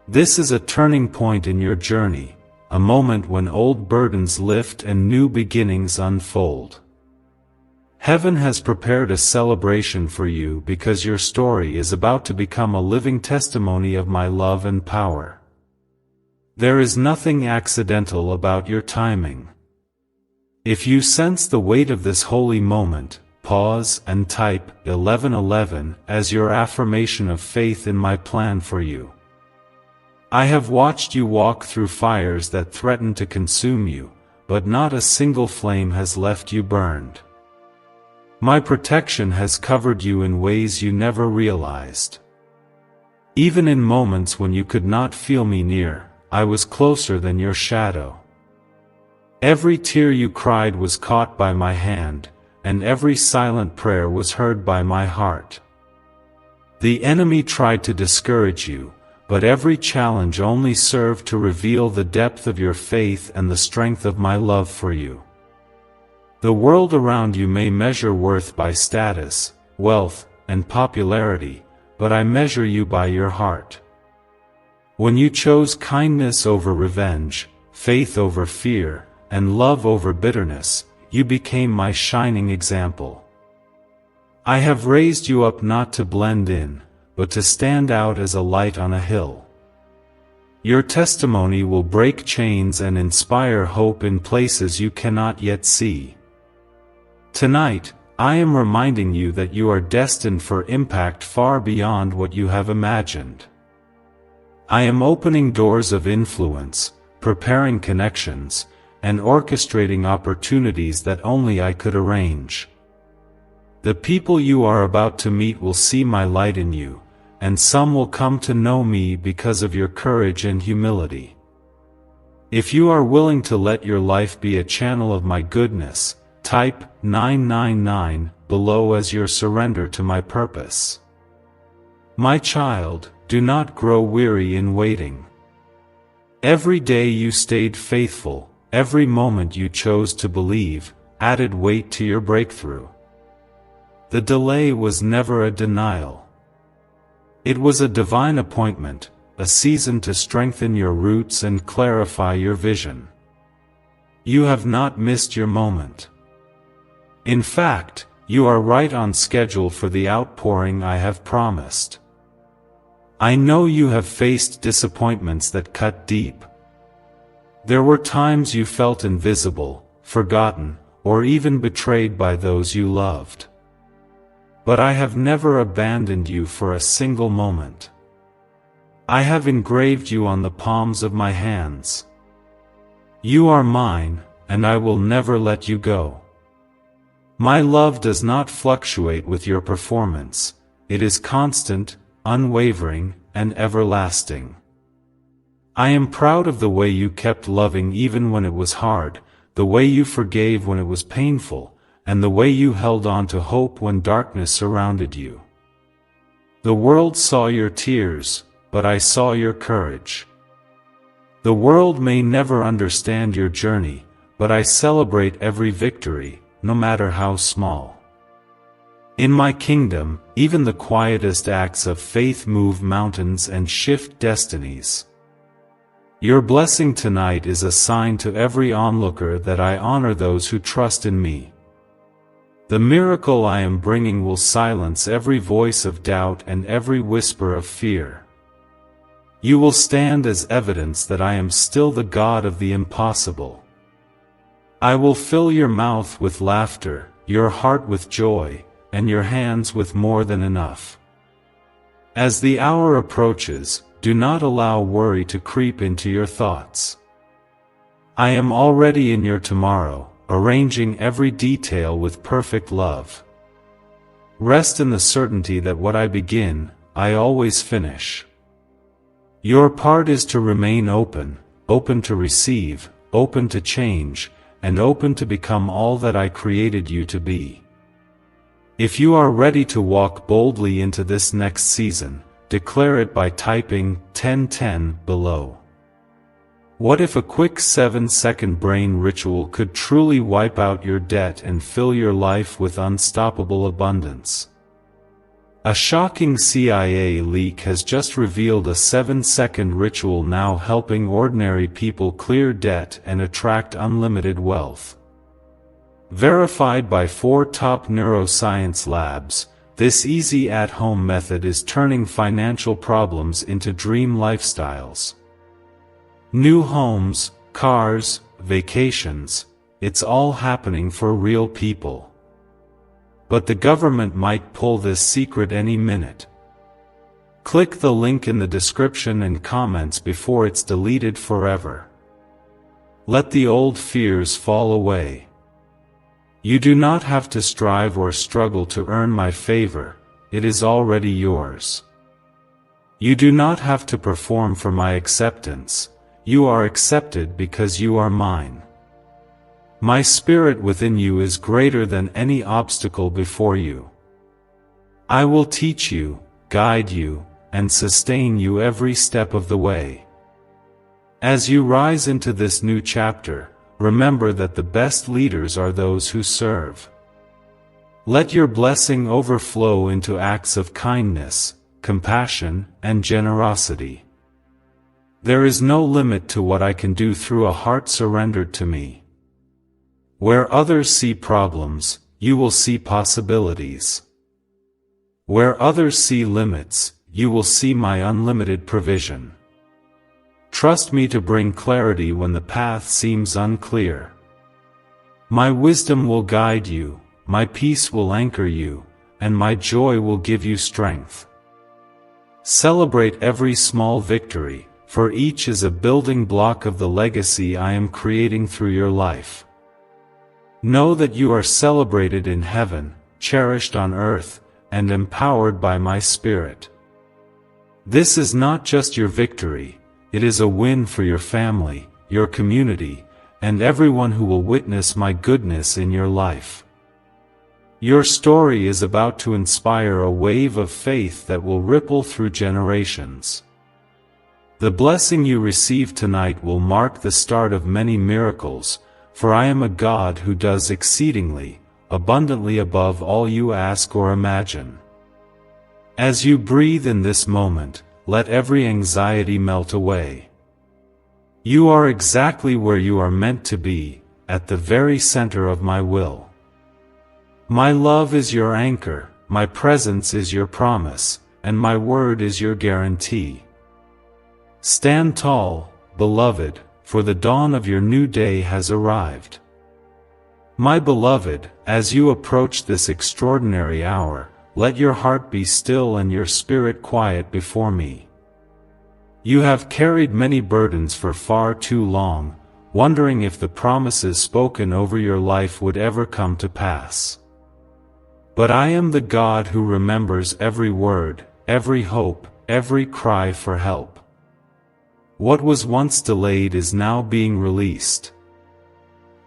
This is a turning point in your journey, a moment when old burdens lift and new beginnings unfold. Heaven has prepared a celebration for you because your story is about to become a living testimony of my love and power. There is nothing accidental about your timing. If you sense the weight of this holy moment, pause and type 1111 as your affirmation of faith in my plan for you. I have watched you walk through fires that threaten to consume you, but not a single flame has left you burned. My protection has covered you in ways you never realized. Even in moments when you could not feel me near, I was closer than your shadow. Every tear you cried was caught by my hand, and every silent prayer was heard by my heart. The enemy tried to discourage you, but every challenge only served to reveal the depth of your faith and the strength of my love for you. The world around you may measure worth by status, wealth, and popularity, but I measure you by your heart. When you chose kindness over revenge, faith over fear, and love over bitterness, you became my shining example. I have raised you up not to blend in, but to stand out as a light on a hill. Your testimony will break chains and inspire hope in places you cannot yet see. Tonight, I am reminding you that you are destined for impact far beyond what you have imagined. I am opening doors of influence, preparing connections, and orchestrating opportunities that only I could arrange. The people you are about to meet will see my light in you, and some will come to know me because of your courage and humility. If you are willing to let your life be a channel of my goodness, type 999 below as your surrender to my purpose. My child, do not grow weary in waiting. Every day you stayed faithful, every moment you chose to believe, added weight to your breakthrough. The delay was never a denial. It was a divine appointment, a season to strengthen your roots and clarify your vision. You have not missed your moment. In fact, you are right on schedule for the outpouring I have promised. I know you have faced disappointments that cut deep. There were times you felt invisible, forgotten, or even betrayed by those you loved. But I have never abandoned you for a single moment. I have engraved you on the palms of my hands. You are mine, and I will never let you go. My love does not fluctuate with your performance. It is constant, unwavering, and everlasting. I am proud of the way you kept loving even when it was hard, the way you forgave when it was painful, and the way you held on to hope when darkness surrounded you. The world saw your tears, but I saw your courage. The world may never understand your journey, but I celebrate every victory, no matter how small. In my kingdom, even the quietest acts of faith move mountains and shift destinies. Your blessing tonight is a sign to every onlooker that I honor those who trust in me. The miracle I am bringing will silence every voice of doubt and every whisper of fear. You will stand as evidence that I am still the God of the impossible. I will fill your mouth with laughter, your heart with joy, and your hands with more than enough. As the hour approaches, do not allow worry to creep into your thoughts. I am already in your tomorrow, arranging every detail with perfect love. Rest in the certainty that what I begin, I always finish. Your part is to remain open, open to receive, open to change, and open to become all that I created you to be. If you are ready to walk boldly into this next season, declare it by typing 1010 below. What if a quick 7-second brain ritual could truly wipe out your debt and fill your life with unstoppable abundance? A shocking CIA leak has just revealed a 7-second ritual now helping ordinary people clear debt and attract unlimited wealth. Verified by 4 top neuroscience labs, this easy at-home method is turning financial problems into dream lifestyles. New homes, cars, vacations, it's all happening for real people. But the government might pull this secret any minute. Click the link in the description and comments before it's deleted forever. Let the old fears fall away. You do not have to strive or struggle to earn my favor, it is already yours. You do not have to perform for my acceptance. You are accepted because you are mine. My spirit within you is greater than any obstacle before you. I will teach you, guide you, and sustain you every step of the way. As you rise into this new chapter, remember that the best leaders are those who serve. Let your blessing overflow into acts of kindness, compassion, and generosity. There is no limit to what I can do through a heart surrendered to me. Where others see problems, you will see possibilities. Where others see limits, you will see my unlimited provision. Trust me to bring clarity when the path seems unclear. My wisdom will guide you, my peace will anchor you, and my joy will give you strength. Celebrate every small victory, for each is a building block of the legacy I am creating through your life. Know that you are celebrated in heaven, cherished on earth, and empowered by my Spirit. This is not just your victory, it is a win for your family, your community, and everyone who will witness my goodness in your life. Your story is about to inspire a wave of faith that will ripple through generations. The blessing you receive tonight will mark the start of many miracles, for I am a God who does exceedingly, abundantly above all you ask or imagine. As you breathe in this moment, let every anxiety melt away. You are exactly where you are meant to be, at the very center of my will. My love is your anchor, my presence is your promise, and my word is your guarantee. Stand tall, beloved, for the dawn of your new day has arrived. My beloved, as you approach this extraordinary hour, let your heart be still and your spirit quiet before me. You have carried many burdens for far too long, wondering if the promises spoken over your life would ever come to pass. But I am the God who remembers every word, every hope, every cry for help. What was once delayed is now being released.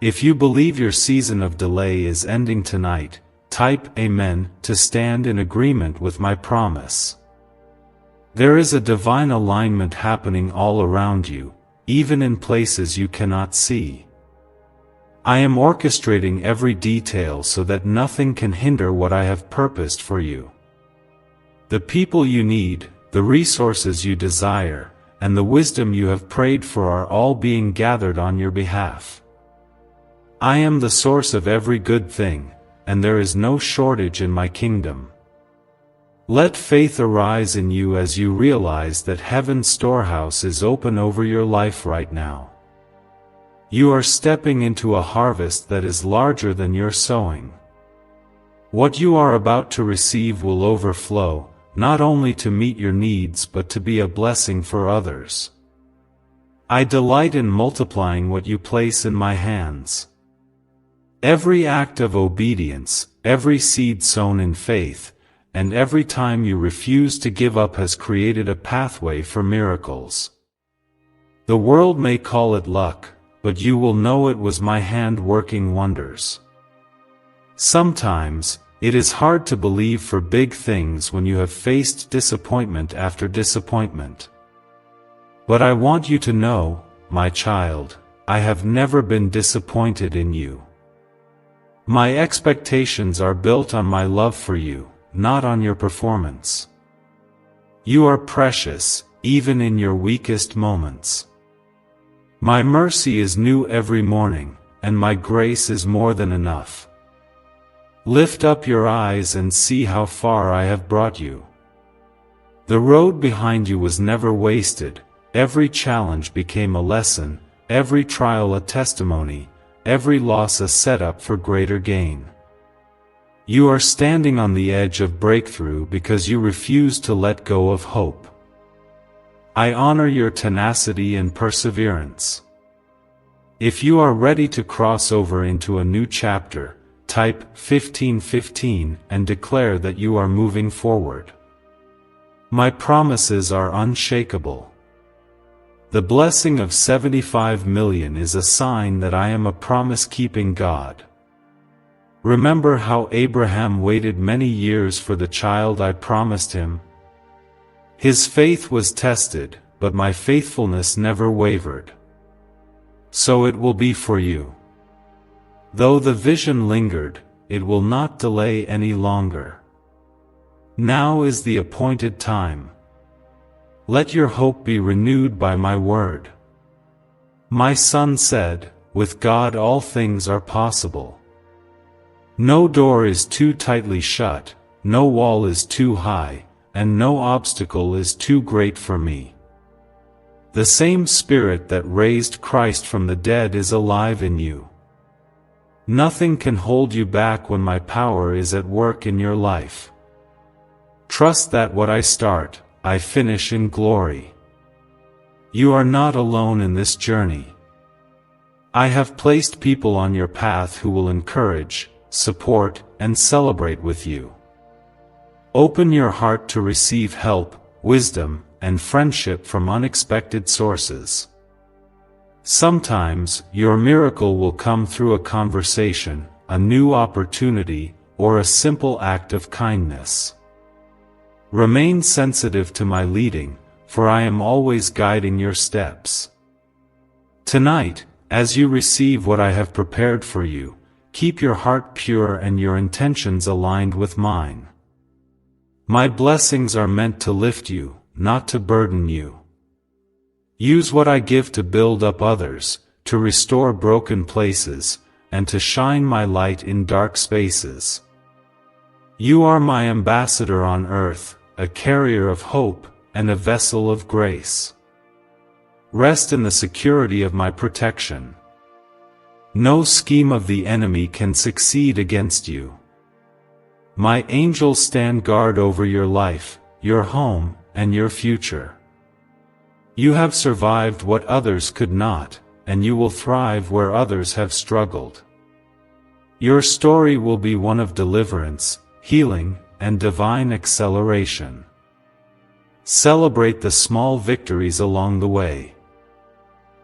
If you believe your season of delay is ending tonight, type Amen to stand in agreement with my promise. There is a divine alignment happening all around you, even in places you cannot see. I am orchestrating every detail so that nothing can hinder what I have purposed for you. The people you need, the resources you desire, and the wisdom you have prayed for are all being gathered on your behalf. I am the source of every good thing, and there is no shortage in my kingdom. Let faith arise in you as you realize that heaven's storehouse is open over your life right now. You are stepping into a harvest that is larger than your sowing. What you are about to receive will overflow, not only to meet your needs but to be a blessing for others. I delight in multiplying what you place in my hands. Every act of obedience, every seed sown in faith, and every time you refuse to give up has created a pathway for miracles. The world may call it luck, but you will know it was my hand working wonders. Sometimes, it is hard to believe for big things when you have faced disappointment after disappointment. But I want you to know, my child, I have never been disappointed in you. My expectations are built on my love for you, not on your performance. You are precious, even in your weakest moments. My mercy is new every morning, and my grace is more than enough. Lift up your eyes and see how far I have brought you. The road behind you was never wasted, every challenge became a lesson, every trial a testimony, every loss a setup for greater gain. You are standing on the edge of breakthrough because you refuse to let go of hope. I honor your tenacity and perseverance. If you are ready to cross over into a new chapter, type 1515 and declare that you are moving forward. My promises are unshakable. The blessing of 75 million is a sign that I am a promise-keeping God. Remember how Abraham waited many years for the child I promised him? His faith was tested, but my faithfulness never wavered. So it will be for you. Though the vision lingered, it will not delay any longer. Now is the appointed time. let your hope be renewed by my word. My son said, with God all things are possible. No door is too tightly shut, no wall is too high, and no obstacle is too great for me. The same Spirit that raised Christ from the dead is alive in you. Nothing can hold you back when my power is at work in your life. Trust that what I start, I finish in glory. You are not alone in this journey. I have placed people on your path who will encourage, support, and celebrate with you. Open your heart to receive help, wisdom, and friendship from unexpected sources. Sometimes, your miracle will come through a conversation, a new opportunity, or a simple act of kindness. Remain sensitive to my leading, for I am always guiding your steps. Tonight, as you receive what I have prepared for you, keep your heart pure and your intentions aligned with mine. My blessings are meant to lift you, not to burden you. Use what I give to build up others, to restore broken places, and to shine my light in dark spaces. You are my ambassador on earth, a carrier of hope, and a vessel of grace. Rest in the security of my protection. No scheme of the enemy can succeed against you. My angels stand guard over your life, your home, and your future. You have survived what others could not, and you will thrive where others have struggled. Your story will be one of deliverance, healing, and divine acceleration. Celebrate the small victories along the way.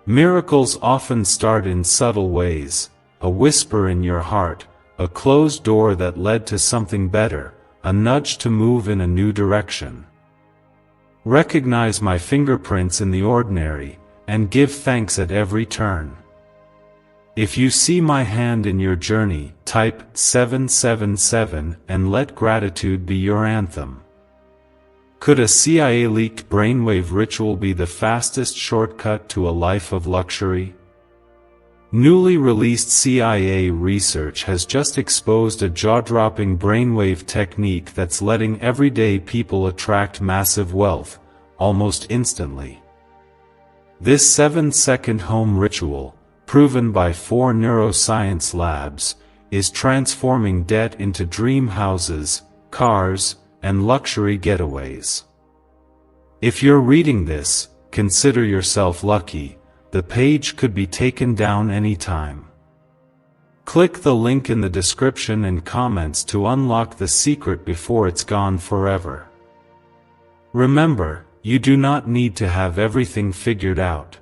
Miracles often start in subtle ways, a whisper in your heart, a closed door that led to something better, a nudge to move in a new direction. Recognize my fingerprints in the ordinary, and give thanks at every turn. If you see my hand in your journey, type 777 and let gratitude be your anthem. Could a CIA-leaked brainwave ritual be the fastest shortcut to a life of luxury? Newly released CIA research has just exposed a jaw-dropping brainwave technique that's letting everyday people attract massive wealth, almost instantly. This 7-second home ritual, proven by 4 neuroscience labs, is transforming debt into dream houses, cars, and luxury getaways. If you're reading this, consider yourself lucky. The page could be taken down anytime. Click the link in the description and comments to unlock the secret before it's gone forever. Remember, you do not need to have everything figured out.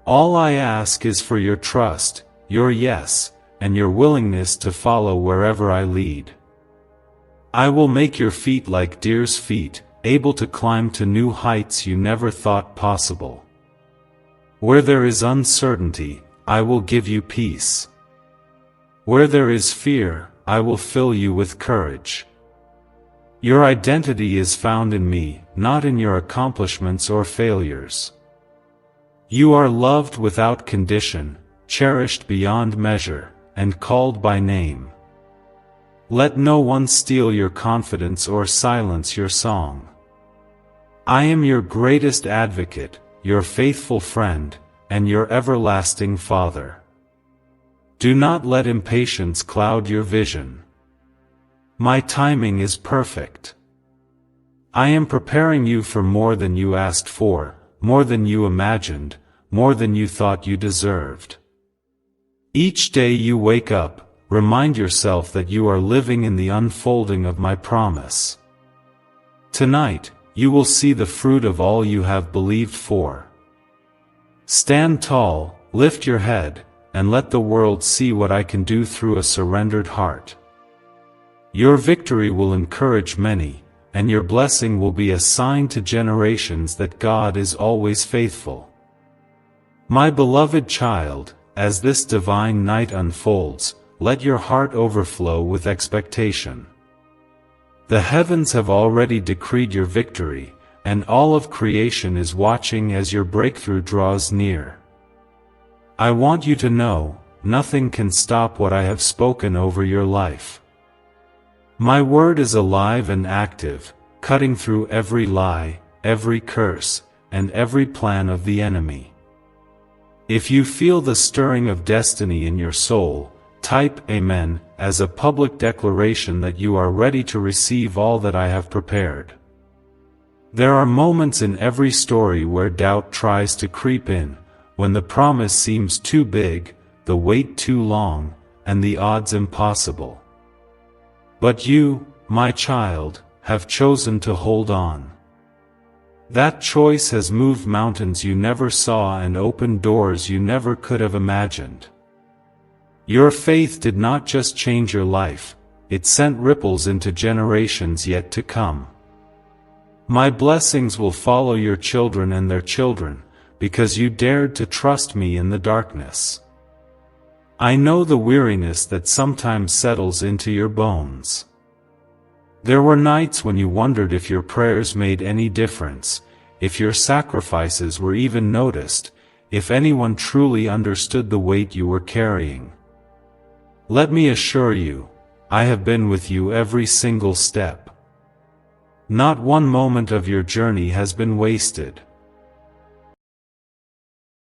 All I ask is for your trust, your yes, and your willingness to follow wherever I lead. I will make your feet like deer's feet, able to climb to new heights you never thought possible. Where there is uncertainty, I will give you peace. Where there is fear, I will fill you with courage. Your identity is found in me, not in your accomplishments or failures. You are loved without condition, cherished beyond measure, and called by name. Let no one steal your confidence or silence your song. I am your greatest advocate, your faithful friend, and your everlasting Father. Do not let impatience cloud your vision. My timing is perfect. I am preparing you for more than you asked for, more than you imagined, more than you thought you deserved. Each day you wake up, remind yourself that you are living in the unfolding of my promise. Tonight, you will see the fruit of all you have believed for. Stand tall, lift your head, and let the world see what I can do through a surrendered heart. Your victory will encourage many, and your blessing will be a sign to generations that God is always faithful. My beloved child, as this divine night unfolds, let your heart overflow with expectation. The heavens have already decreed your victory, and all of creation is watching as your breakthrough draws near. I want you to know, nothing can stop what I have spoken over your life. My word is alive and active, cutting through every lie, every curse, and every plan of the enemy. If you feel the stirring of destiny in your soul, type Amen as a public declaration that you are ready to receive all that I have prepared. There are moments in every story where doubt tries to creep in, when the promise seems too big, the wait too long, and the odds impossible. But you, my child, have chosen to hold on. That choice has moved mountains you never saw and opened doors you never could have imagined. Your faith did not just change your life, it sent ripples into generations yet to come. My blessings will follow your children and their children, because you dared to trust me in the darkness. I know the weariness that sometimes settles into your bones. There were nights when you wondered if your prayers made any difference, if your sacrifices were even noticed, if anyone truly understood the weight you were carrying. Let me assure you, I have been with you every single step. Not one moment of your journey has been wasted.